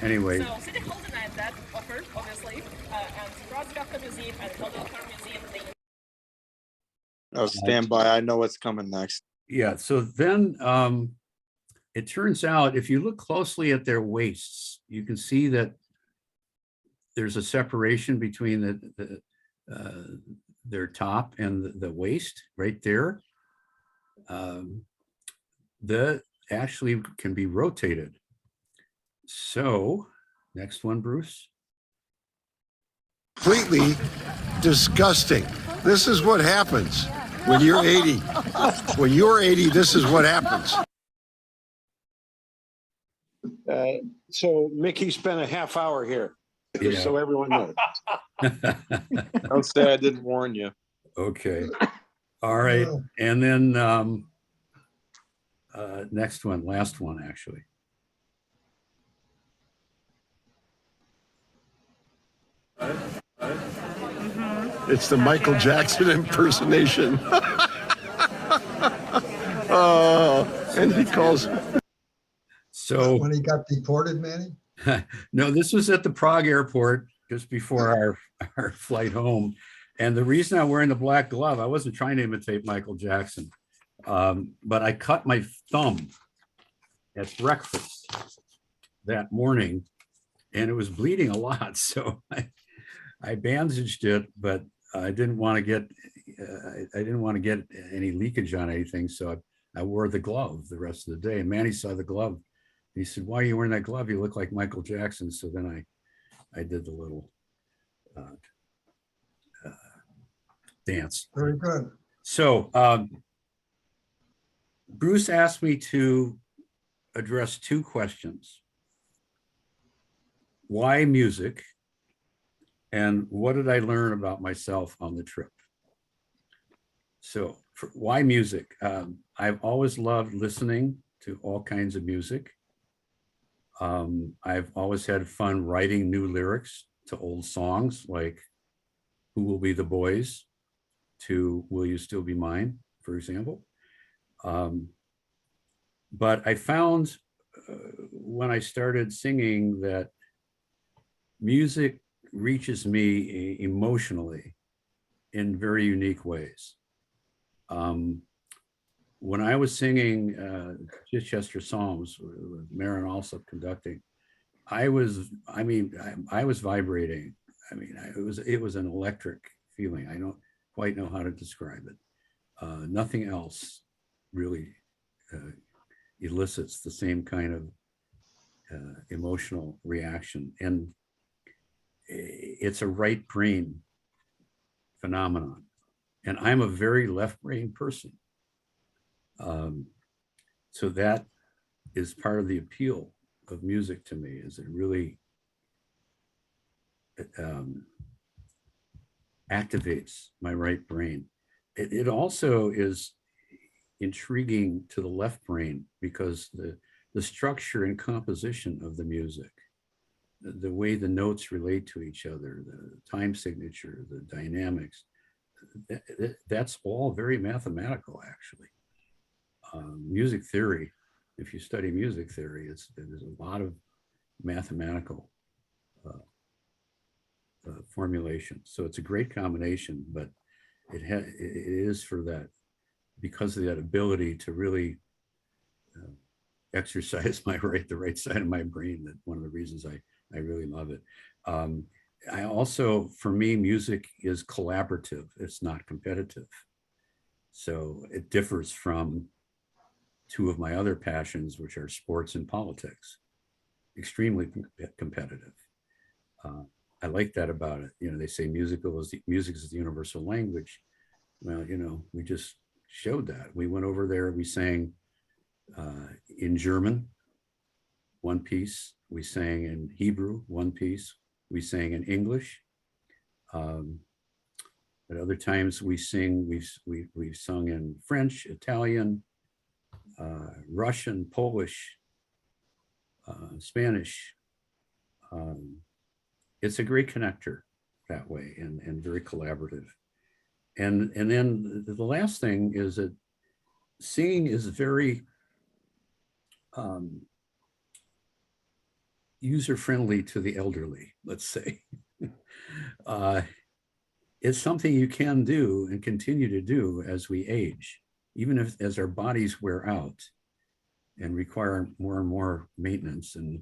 Anyway. So City Hall denied that offer, obviously, and Wrocław Museum and Hildesheim Museum, Oh, stand by. I know what's coming next. Yeah, so then it turns out if you look closely at their waists, you can see that there's a separation between their top and the waist right there. That actually can be rotated. So next one, Bruce. Completely disgusting. This is what happens when you're 80. When you're 80, this is what happens. So Mickey spent a half hour here, just so everyone knows. Don't say I didn't warn you. Okay. All right. And then next one, last one, actually. It's the Michael Jackson impersonation. And he calls. So When he got deported, Manny? no, this was at the Prague airport just before our flight home. And the reason I'm wearing the black glove, I wasn't trying to imitate Michael Jackson, but I cut my thumb at breakfast that morning and it was bleeding a lot. So I bandaged it, but I didn't want to get any leakage on anything. So I wore the glove the rest of the day. And Manny saw the glove. He said, "Why are you wearing that glove? You look like Michael Jackson." So then I did the little dance. Very good. So Bruce asked me to address two questions. Why music? And what did I learn about myself on the trip? So why music? I've always loved listening to all kinds of music. I've always had fun writing new lyrics to old songs like "Who Will Be the Boys" to "Will You Still Be Mine," for example. But I found when I started singing that music reaches me emotionally in very unique ways. When I was singing Chichester Psalms with Marin Alsop conducting, I was vibrating. I mean, it was an electric feeling. I don't quite know how to describe it. Nothing else really elicits the same kind of emotional reaction. And it's a right brain phenomenon. And I'm a very left brain person. So that is part of the appeal of music to me, is it really activates my right brain. It also is intriguing to the left brain because the structure and composition of the music, the way the notes relate to each other, the time signature, the dynamics, that's all very mathematical, actually. Music theory, if you study music theory, there's a lot of mathematical formulation. So it's a great combination, but it is for that, because of that ability to really exercise the right side of my brain. That one of the reasons I really love it. I also, for me, music is collaborative. It's not competitive. So it differs from two of my other passions, which are sports and politics. Extremely competitive. I like that about it. You know, they say music is the universal language. Well, you know, we just showed that. We went over there, we sang in German, one piece. We sang in Hebrew, one piece. We sang in English. At other times we've sung in French, Italian, Russian, Polish, Spanish. It's a great connector that way, and very collaborative. And then the last thing is that singing is very user-friendly to the elderly, let's say. It's something you can do and continue to do as we age, even as our bodies wear out and require more and more maintenance and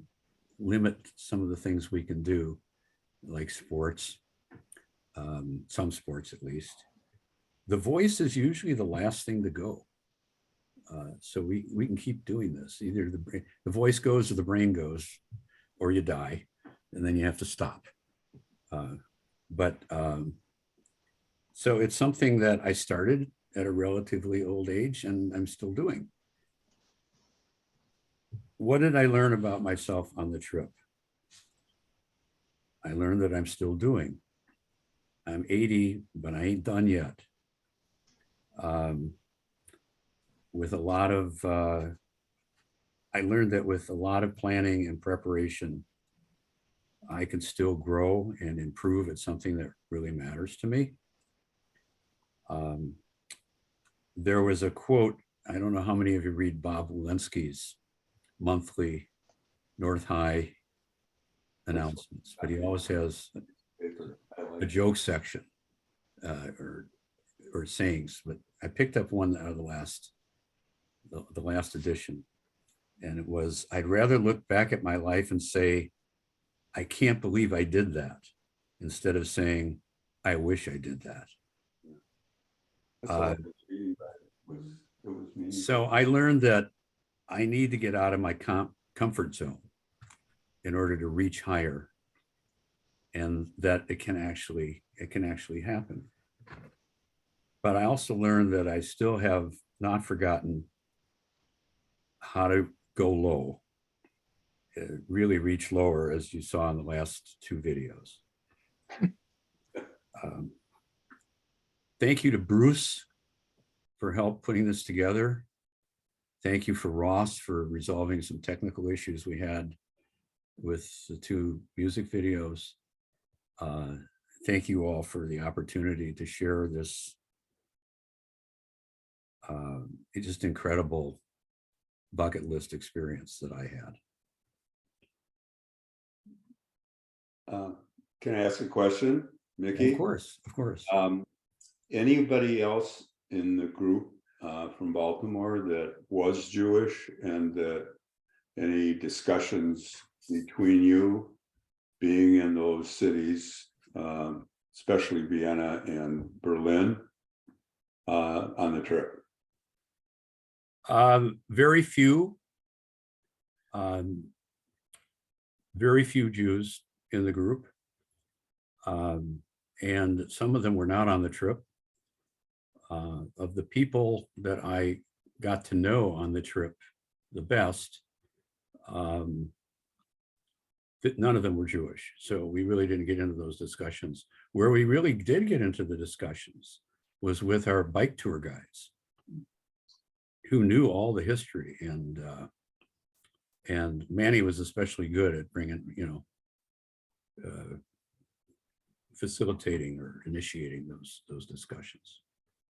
limit some of the things we can do, like sports, some sports at least. The voice is usually the last thing to go. So we can keep doing this. Either the voice goes or the brain goes, or you die, and then you have to stop. So it's something that I started at a relatively old age, and I'm still doing. What did I learn about myself on the trip? I learned that I'm still doing. I'm 80, but I ain't done yet. With a lot of, I learned that with a lot of planning and preparation, I can still grow and improve at something that really matters to me. There was a quote, I don't know how many of you read Bob Walensky's monthly North High announcements, but he always has a joke section or sayings. But I picked up one out of the last edition, and it was, I'd rather look back at my life and say, I can't believe I did that, instead of saying, I wish I did that. So I learned that I need to get out of my comfort zone in order to reach higher, and that it can actually happen. But I also learned that I still have not forgotten how to go low, really reach lower, as you saw in the last two videos. Thank you to Bruce for help putting this together. Thank you for Ross for resolving some technical issues we had with the two music videos. Thank you all for the opportunity to share this just incredible bucket list experience that I had. Can I ask a question, Mickey? Of course. Anybody else in the group from Baltimore that was Jewish, and that any discussions between you being in those cities, especially Vienna and Berlin, on the trip? Very few Jews in the group. And some of them were not on the trip. Of the people that I got to know on the trip the best, none of them were Jewish. So we really didn't get into those discussions. Where we really did get into the discussions was with our bike tour guides, who knew all the history, and Manny was especially good at bringing, facilitating or initiating those discussions.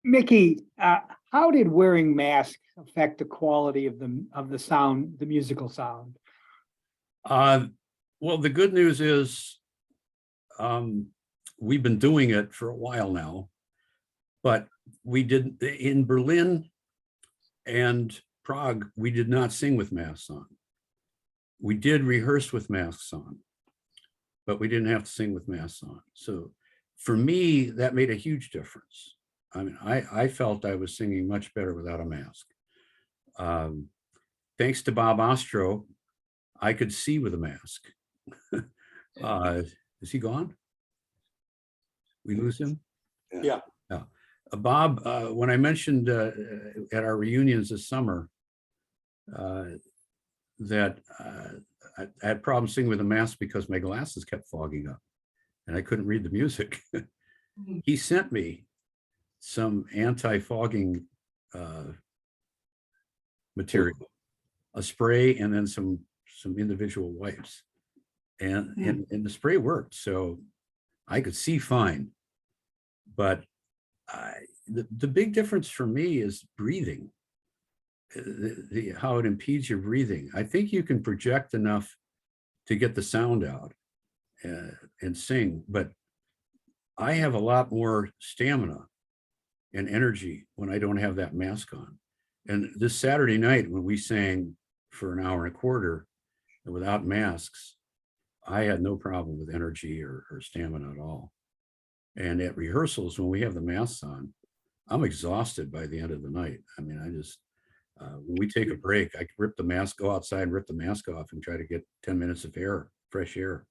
Mickey, how did wearing masks affect the quality of the sound, the musical sound? Well, the good news is we've been doing it for a while now, but we did in Berlin and Prague, we did not sing with masks on. We did rehearse with masks on, but we didn't have to sing with masks on. So for me, that made a huge difference. I mean, I felt I was singing much better without a mask. Thanks to Bob Ostro, I could see with a mask. Is he gone? We lose him? Yeah. Yeah. Bob, when I mentioned at our reunions this summer that I had problems singing with a mask because my glasses kept fogging up and I couldn't read the music. He sent me some anti-fogging material, a spray, and then some individual wipes. And the spray worked, so I could see fine. But the big difference for me is breathing, how it impedes your breathing. I think you can project enough to get the sound out and sing, but I have a lot more stamina and energy when I don't have that mask on. And this Saturday night, when we sang for an hour and a quarter without masks, I had no problem with energy or stamina at all. And at rehearsals, when we have the masks on, I'm exhausted by the end of the night. I mean, I just, when we take a break, I rip the mask, go outside, rip the mask off and try to get 10 minutes of air, fresh air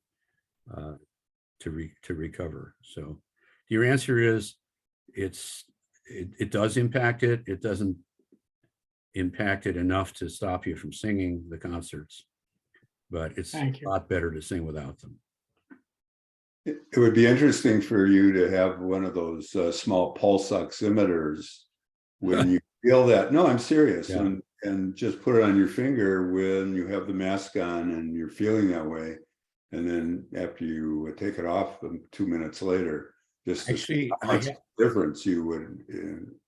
to recover. So your answer is it does impact it. It doesn't impact it enough to stop you from singing the concerts, but it's a lot better to sing without them. It would be interesting for you to have one of those small pulse oximeters when you feel that. No, I'm serious. Yeah. And just put it on your finger when you have the mask on and you're feeling that way. And then after you take it off 2 minutes later, just Actually, how much difference you would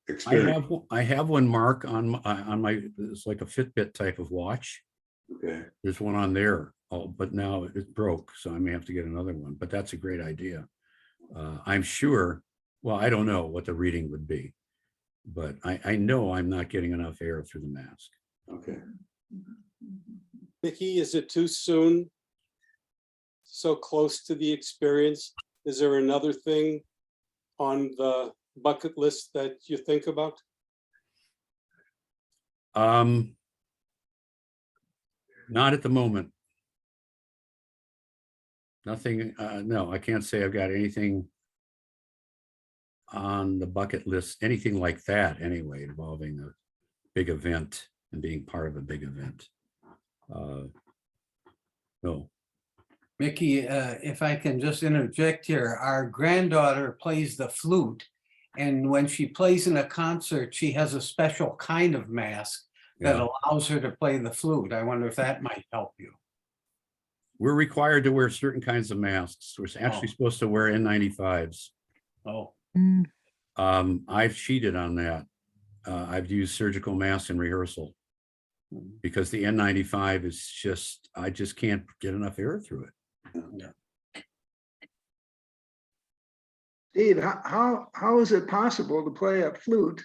experience. I have one, Mark, on my, it's like a Fitbit type of watch. Okay. There's one on there, but now it broke, so I may have to get another one, but that's a great idea. I'm sure, well, I don't know what the reading would be, but I know I'm not getting enough air through the mask. Okay. Mickey, is it too soon? So close to the experience? Is there another thing on the bucket list that you think about? Not at the moment. Nothing, no, I can't say I've got anything on the bucket list, anything like that anyway, involving a big event and being part of a big event. No. Mickey, if I can just interject here, our granddaughter plays the flute. And when she plays in a concert, she has a special kind of mask that allows her to play the flute. I wonder if that might help you. We're required to wear certain kinds of masks. We're actually supposed to wear N95s. Oh. I've cheated on that. I've used surgical masks in rehearsal because the N95 is just, I just can't get enough air through it. Steve, how is it possible to play a flute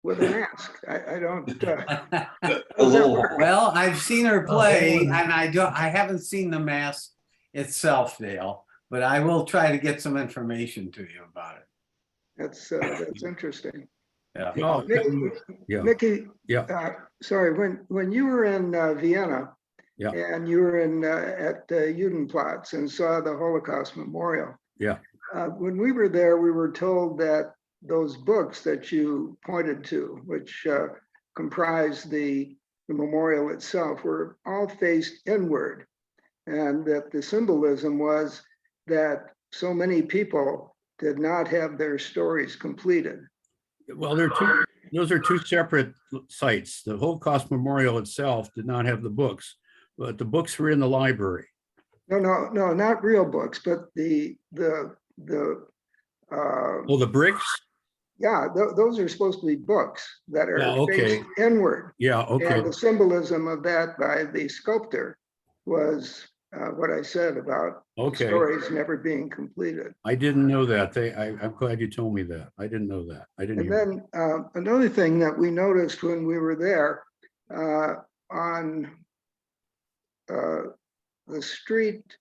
with a mask? I don't. How does that work? Well, I've seen her play, and I haven't seen the mask itself, Dale, but I will try to get some information to you about it. That's interesting. Yeah. Well, Mickey, yeah. Sorry, when you were in Vienna, Yeah. and you were at Judenplatz and saw the Holocaust Memorial. Yeah. When we were there, we were told that those books that you pointed to, which comprise the memorial itself, were all faced inward, and that the symbolism was that so many people did not have their stories completed. Well, those are two separate sites. The Holocaust Memorial itself did not have the books, but the books were in the library. No, not real books, but the the, Oh, the bricks? yeah, those are supposed to be books that Yeah, are okay. faced inward. Yeah, okay. And the symbolism of that by the sculptor was what I said about the Okay. stories never being completed. I didn't know that. I'm glad you told me that. I didn't know that. I didn't And hear. then another thing that we noticed when we were there on the street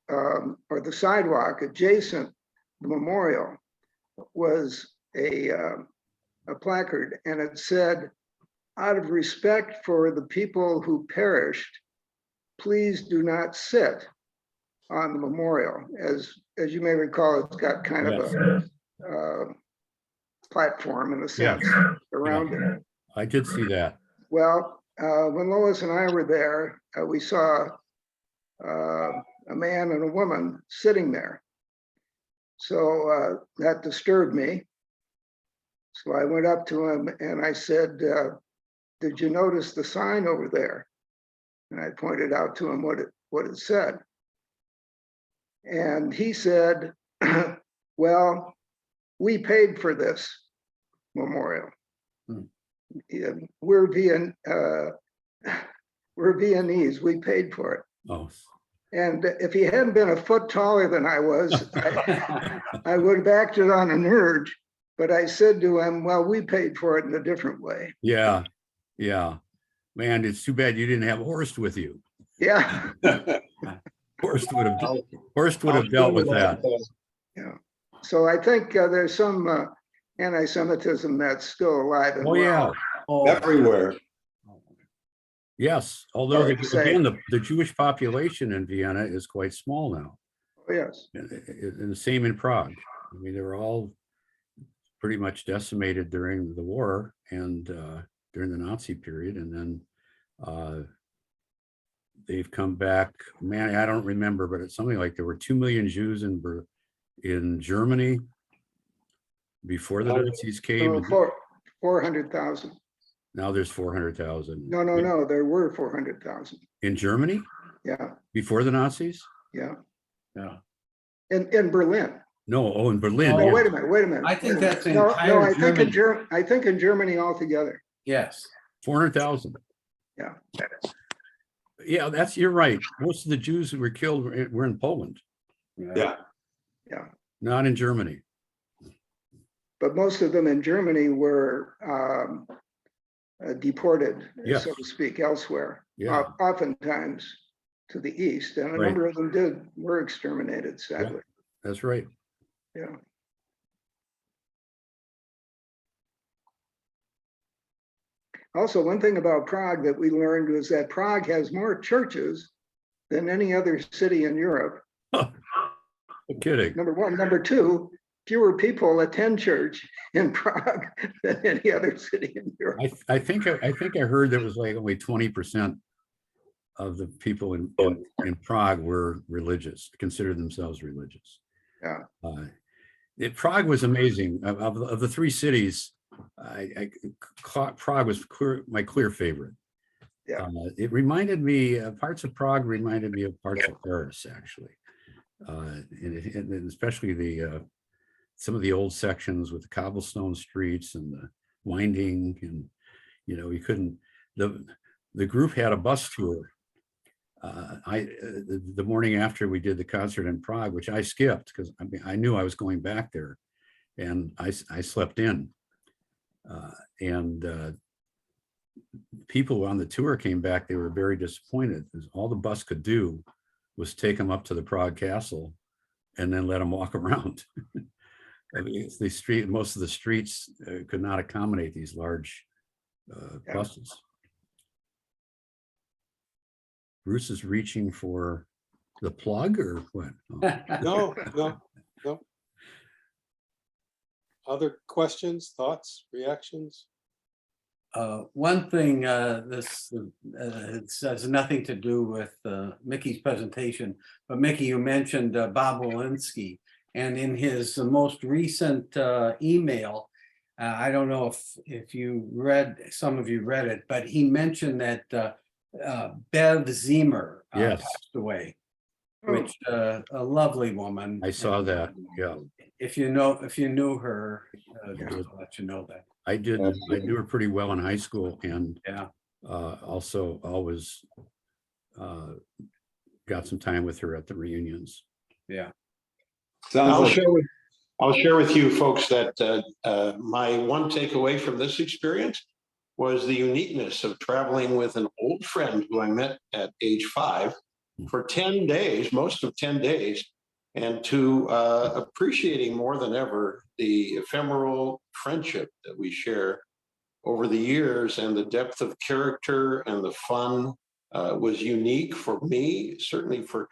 or the sidewalk adjacent the memorial was a placard, and it said, "Out of respect for the people who perished, please do not sit on the memorial." As you may recall, it's got kind Yes. of a platform in a sense around it. I did see that. Well, when Lois and I were there, we saw a man and a woman sitting there. So that disturbed me. So I went up to him and I said, "Did you notice the sign over there?" And I pointed out to him what it said. And he said, "Well, we paid for this memorial. Yeah, we're Viennese. We paid for it." Oh, And if he hadn't been a foot taller than I was, I would have acted on an urge. But I said to him, "Well, we paid for it in a different way." yeah. Yeah. Man, it's too bad you didn't have Horst with you. Yeah, Horst would have dealt with that. yeah. So I think there's some anti-Semitism that's still alive and Oh, yeah. well. Everywhere. Yes, although Sorry to say. again, the Jewish population in Vienna is quite small now. Oh, yes. And the same in Prague. I mean, they were all pretty much decimated during the war and during the Nazi period. And then they've come back. Man, I don't remember, but it's something like there were 2 million Jews in Germany before the Nazis came. 400,000. Now there's 400,000. No. There were 400,000. In Germany Yeah, before the Nazis? yeah. Yeah. In Berlin. No, oh, in Berlin. Oh, yeah. wait a minute. I think that's the No, entire I think in Germany. I think in Germany altogether. Yes. 400,000. Yeah. Yeah, you're right. Most of the Jews who were killed were in Poland, Yeah. not in Germany. But most of them in Germany were deported, Yes. so to speak, elsewhere. Yeah. Oftentimes to the east, and a Right. number of them were exterminated, sadly. That's right. Yeah. Also, one thing about Prague that we learned was that Prague has more churches than any other city in Europe. No kidding. Number one. Number two, fewer people attend church in Prague than any other city in Europe. I think I heard that was like only 20% of the people in Prague were religious, considered themselves religious. Yeah. Prague was amazing. Of the three cities, Prague was my clear favorite. Yeah. It reminded me, parts of Prague reminded me of parts of Paris, actually. And especially some of the old sections with the cobblestone streets and the winding, and you couldn't. The group had a bus tour. The morning after we did the concert in Prague, which I skipped because I knew I was going back there, and I slept in. And people on the tour came back. They were very disappointed because all the bus could do was take them up to the Prague Castle and then let them walk around. I mean, most of the streets could not accommodate these large buses. Bruce is reaching for the plug or what? Oh. No. Other questions, thoughts, reactions? One thing, this has nothing to do with Mickey's presentation, but Mickey, you mentioned Bob Walensky, and in his most recent email, I don't know if some of you read it, but he mentioned that Bev Ziemer Yes. passed away. which, a lovely woman. I saw that, yeah. If you knew her, just to let you know that. I did. I knew her pretty well in high school, and Yeah. also always got some time with her at the reunions. Yeah. Sounds I'll like share with you folks that my one takeaway from this experience was the uniqueness of traveling with an old friend who I met at age 5 for 10 days, most of 10 days, and to appreciating more than ever the ephemeral friendship that we share over the years, and the depth of character and the fun was unique for me, certainly for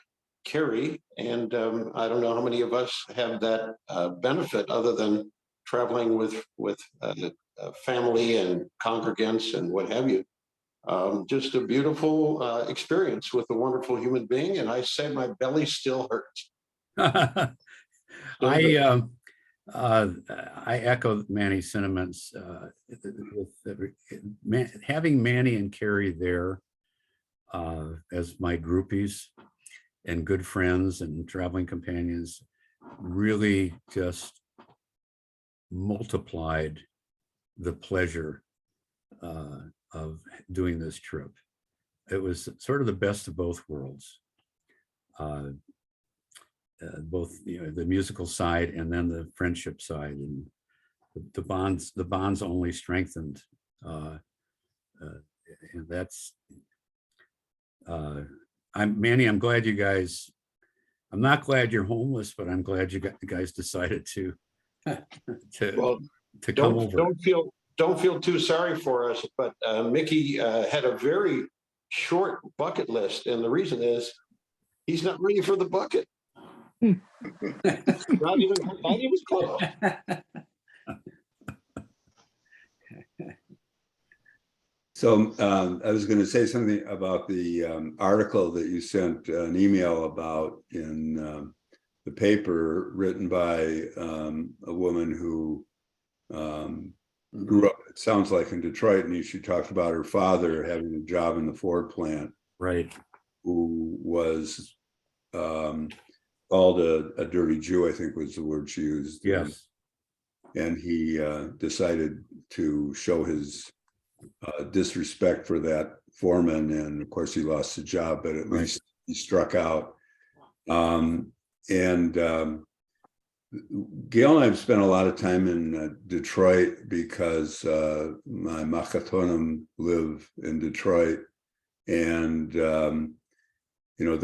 Carrie. And I don't know how many of us have that benefit other than traveling with family and congregants and what have you. Just a beautiful experience with a wonderful human being. And I say my belly still hurts. I echo Manny's sentiments. Having Manny and Carrie there as my groupies and good friends and traveling companions really just multiplied the pleasure of doing this trip. It was sort of the best of both worlds. Both, you know, the musical side and then the friendship side, and the bonds only strengthened. And that's, Manny, I'm glad you guys, I'm not glad you're homeless, but I'm glad you guys decided to come over. Don't feel too sorry for us, but Mickey had a very short bucket list, and the reason is he's not ready for the bucket. not even close. So I was going to say something about the article that you sent an email about in the paper, written by a woman who grew up, it sounds like, in Detroit, and she talked about her father having a job in the Ford plant, right? Who was called a dirty Jew, I think was the word she used. Yes. And he decided to show his disrespect for that foreman, and of course he lost the job, but at least he struck out. Gail and I have spent a lot of time in Detroit because my machatonim live in Detroit, and you know,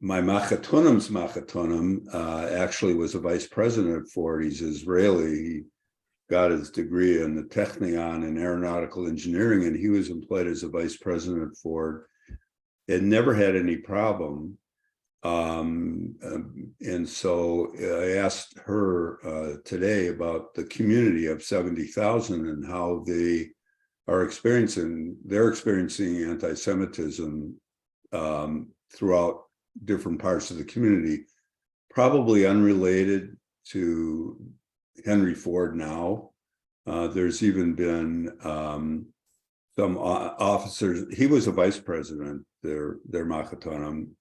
my machatonim's machatonim actually was a vice president at Ford. He's Israeli. He got his degree in the Technion in aeronautical engineering, and he was employed as a vice president at Ford. It never had any problem. And so I asked her today about the community of 70,000 and how they're experiencing anti-Semitism throughout different parts of the community, probably unrelated to Henry Ford now. There's even been some officers. He was a vice president, their machatonim,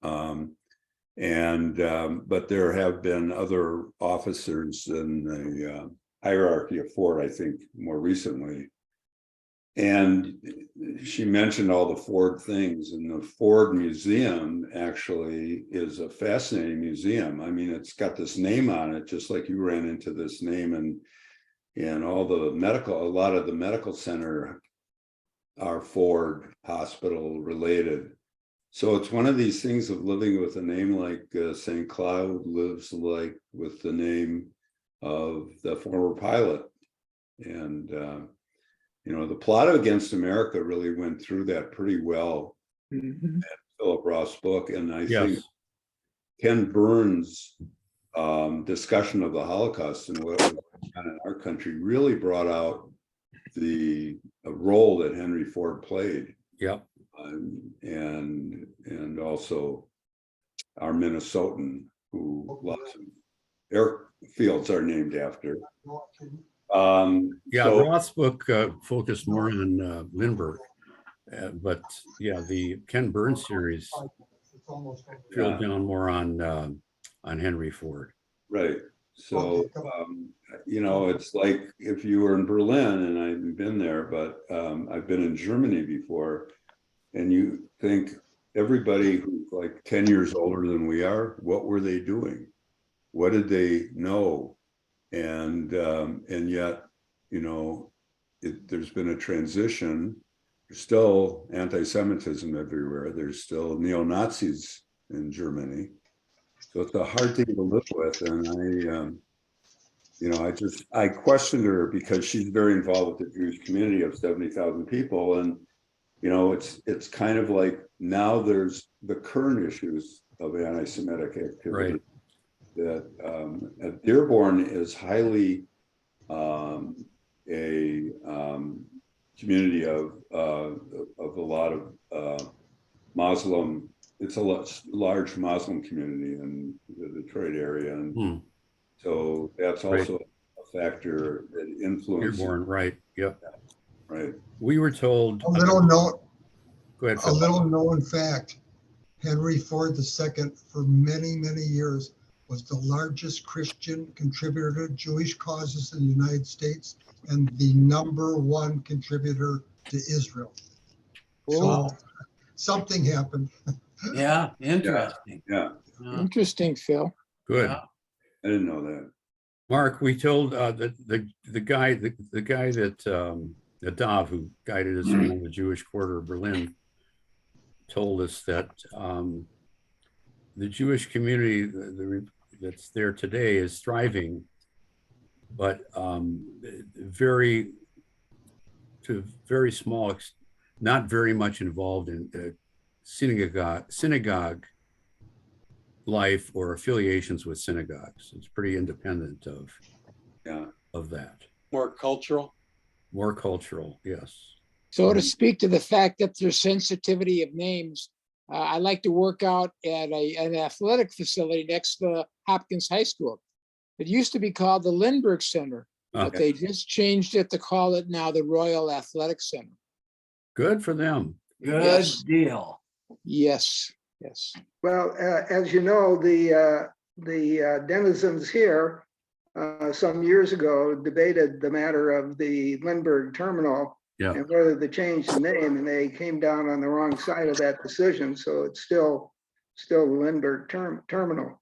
but there have been other officers in the hierarchy of Ford, I think, more recently. And she mentioned all the Ford things, and the Ford Museum actually is a fascinating museum. I mean, it's got this name on it, just like you ran into this name, and all the a lot of the medical center are Ford hospital related. So it's one of these things of living with a name like St. Cloud lives like with the name of the former pilot. And you know, the plot against America really went through that pretty well. Mhm. Philip Roth's book, and I think Ken Burns' discussion of the Holocaust and what was going on in our country really brought out the role that Henry Ford played. Yep. And also our Minnesotan, who lots of airfields are named after. Yeah, so, Roth's book focused more on Lindbergh. But yeah, the Ken Burns series drilled down more on Henry Ford. Right. So, you know, it's like if you were in Berlin, and I haven't been there, but I've been in Germany before, and you think everybody who's like 10 years older than we are, what were they doing? What did they know? And yet, you know, there's been a transition. There's still anti-Semitism everywhere. There's still neo-Nazis in Germany. So it's a hard thing to live with. And you know, I questioned her because she's very involved with the Jewish community of 70,000 people. And, you know, it's kind of like now there's the current issues of anti-Semitic activity. Right. That Dearborn is highly community of a lot of Muslim. It's a large Muslim community in the Detroit area, and so that's also a factor that influences. Dearborn, right? Yep. Right. We were told. A little known. Go ahead, A Phil. little known fact: Henry Ford II, for many, many years, was the largest Christian contributor to Jewish causes in the United States and the #1 contributor to Israel. Wow. So something happened. Yeah, interesting. Yeah. Interesting, Phil. Good. Yeah. I didn't know that. Mark, we told the guy that Nadav, who guided us around the Jewish quarter of Berlin, told us that the Jewish community that's there today is thriving, but very small, not very much involved in synagogue life or affiliations with synagogues. It's pretty independent of that. More cultural. More cultural, yes. So to speak to the fact that there's sensitivity of names, I like to work out at an athletic facility next to Hopkins High School. It used to be called the Lindbergh Center, but they just changed it to call it now the Royal Athletic Center. Good for them. Good deal. Yes, yes. Well, as you know, the denizens here some years ago debated the matter of the Lindbergh Terminal and whether to change the name, and they came down on the wrong side of that decision. So it's still the Lindbergh Terminal.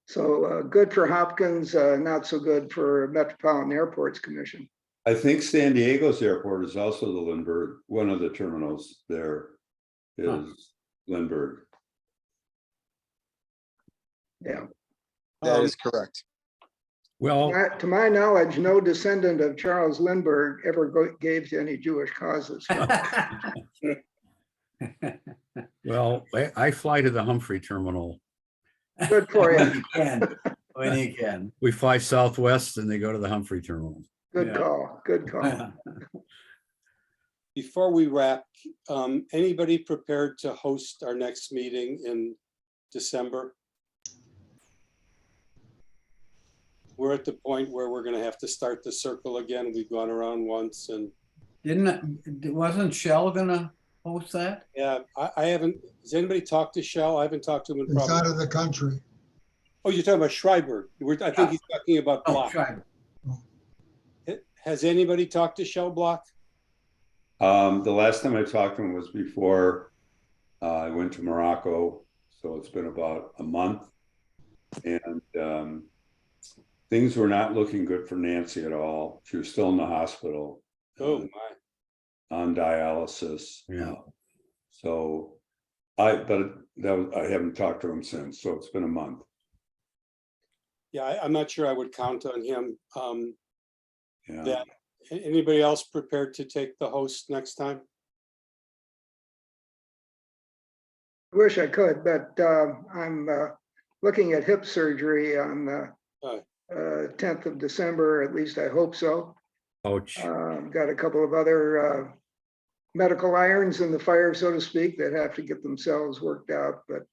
So good for Hopkins, not so good for Metropolitan Airports Commission. I think San Diego's airport is also the Lindbergh. One of the terminals there is Lindbergh. Yeah, That is correct. Well, to my knowledge, no descendant of Charles Lindbergh ever gave to any Jewish causes. well, I fly to the Humphrey terminal. Good for When you. you can. When you can. We fly Southwest and they go to the Humphrey terminal. Good call. Good call. Before we wrap, anybody prepared to host our next meeting in December? We're at the point where we're going to have to start the circle again. We've gone around once, and Wasn't Shell gonna host that? yeah, I haven't. Has anybody talked to Shell? I haven't talked to him in He's probably. out of the country. Oh, you're talking about Schreiber. I think he's talking about Block. Schreiber. Has anybody talked to Shell Block? The last time I talked to him was before I went to Morocco, so it's been about a month, and things were not looking good for Nancy at all. She was still in the hospital. Oh my! On dialysis. Yeah. So I haven't talked to him since. So it's been a month. Yeah, I'm not sure I would count on him. Yeah. That anybody else prepared to take the host next time? I wish I could, but I'm looking at hip surgery on the 10th of December, at least I hope so. Ouch. Got a couple of other medical irons in the fire, so to speak, that have to get themselves worked out, but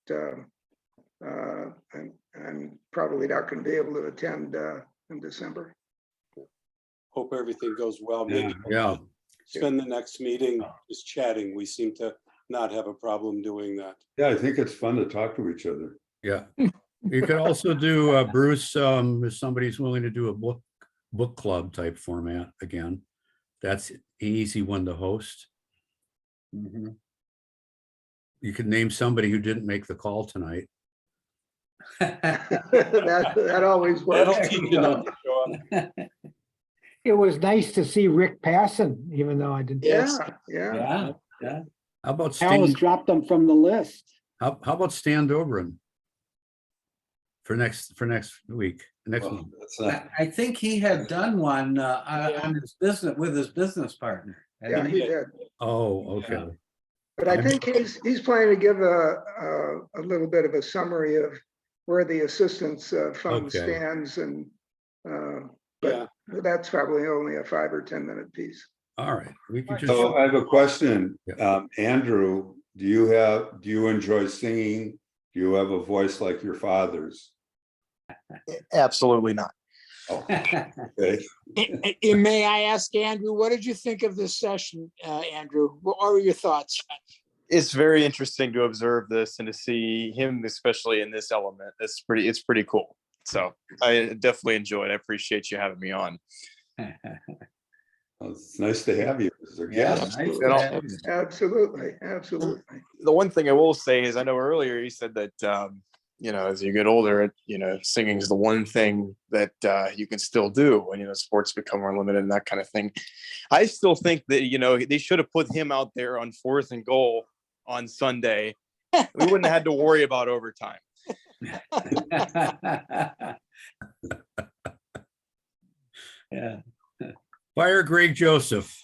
I'm probably not going to be able to attend in December. Hope everything goes well. Yeah. Maybe Yeah. spend the next meeting just chatting. We seem to not have a problem doing that. Yeah, I think it's fun to talk to each other. Yeah. You could also do, Bruce, if somebody's willing to do a book club type format again. That's an easy one to host. You could name somebody who didn't make the call tonight. That always That'll works. teach you not to show up. It was nice to see Rick Passon, even though I didn't. Yeah. Yeah. How about I almost Stan? dropped them from the list. How about Stan Dobrin? For next week, next Well, month. that's not- I think he had done one on his business with his business partner. Yeah, he did. Oh, okay. But I think he's planning to give a little bit of a summary of where the assistance fund Okay. stands and, Yeah. but that's probably only a 5 or 10 minute piece. All right. We could just. So I have a question. Yeah. Andrew, do you enjoy singing? Do you have a voice like your father's? Absolutely not. Oh, okay. And may I ask Andrew, what did you think of this session, Andrew? What were your thoughts? It's very interesting to observe this and to see him, especially in this element. It's pretty cool. So I definitely enjoyed it. I appreciate you having me on. Well, it's nice to have you as a Yeah, guest. nice And to I'll- have you. Absolutely. The one thing I will say is I know earlier you said that, as you get older, singing is the one thing that you can still do when, sports become more limited and that kind of thing. I still think that, they should have put him out there on 4th and goal on Sunday. We wouldn't have had to worry about overtime. Yeah. Fire Greg Joseph.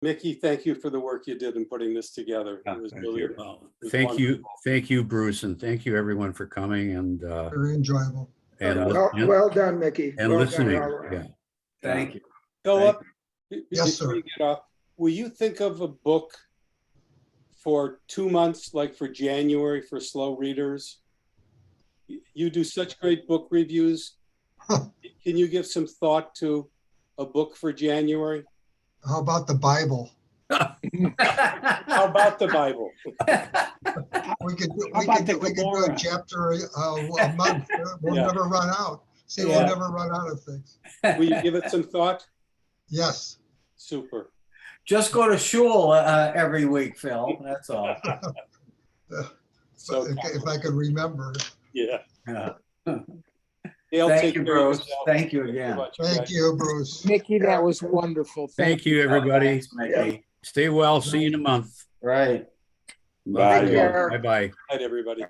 Mickey, thank you for the work you did in putting this together. It was Thank really, you. Well, was thank you, Bruce, and thank you everyone for coming and Very enjoyable. Well done, Mickey. and Well done listening. all around. Yeah. Thank you. Philip, Yes, before sir. you get off, will you think of a book for 2 months, like for January for slow readers? You do such great book reviews. Can you give some thought to a book for January? How about the Bible? How about the Bible? We could about the do a Gomorrah? chapter a month. We'll Yeah. never run out. See, Yeah. we'll never run out of things. Will you give it some thought? Yes. Super. Just go to shul every week, Phil. That's all. So, If I could remember. yeah. Yeah. Dale, Thank take you, care of Bruce. yourself. Thank you Thank again. much, Thank guys. you, Bruce. Mickey, that was wonderful. Thank you, everybody. Thanks, Mickey. Stay well. See you in a month. Right. Bye. Take care. Bye-bye. Night, everybody.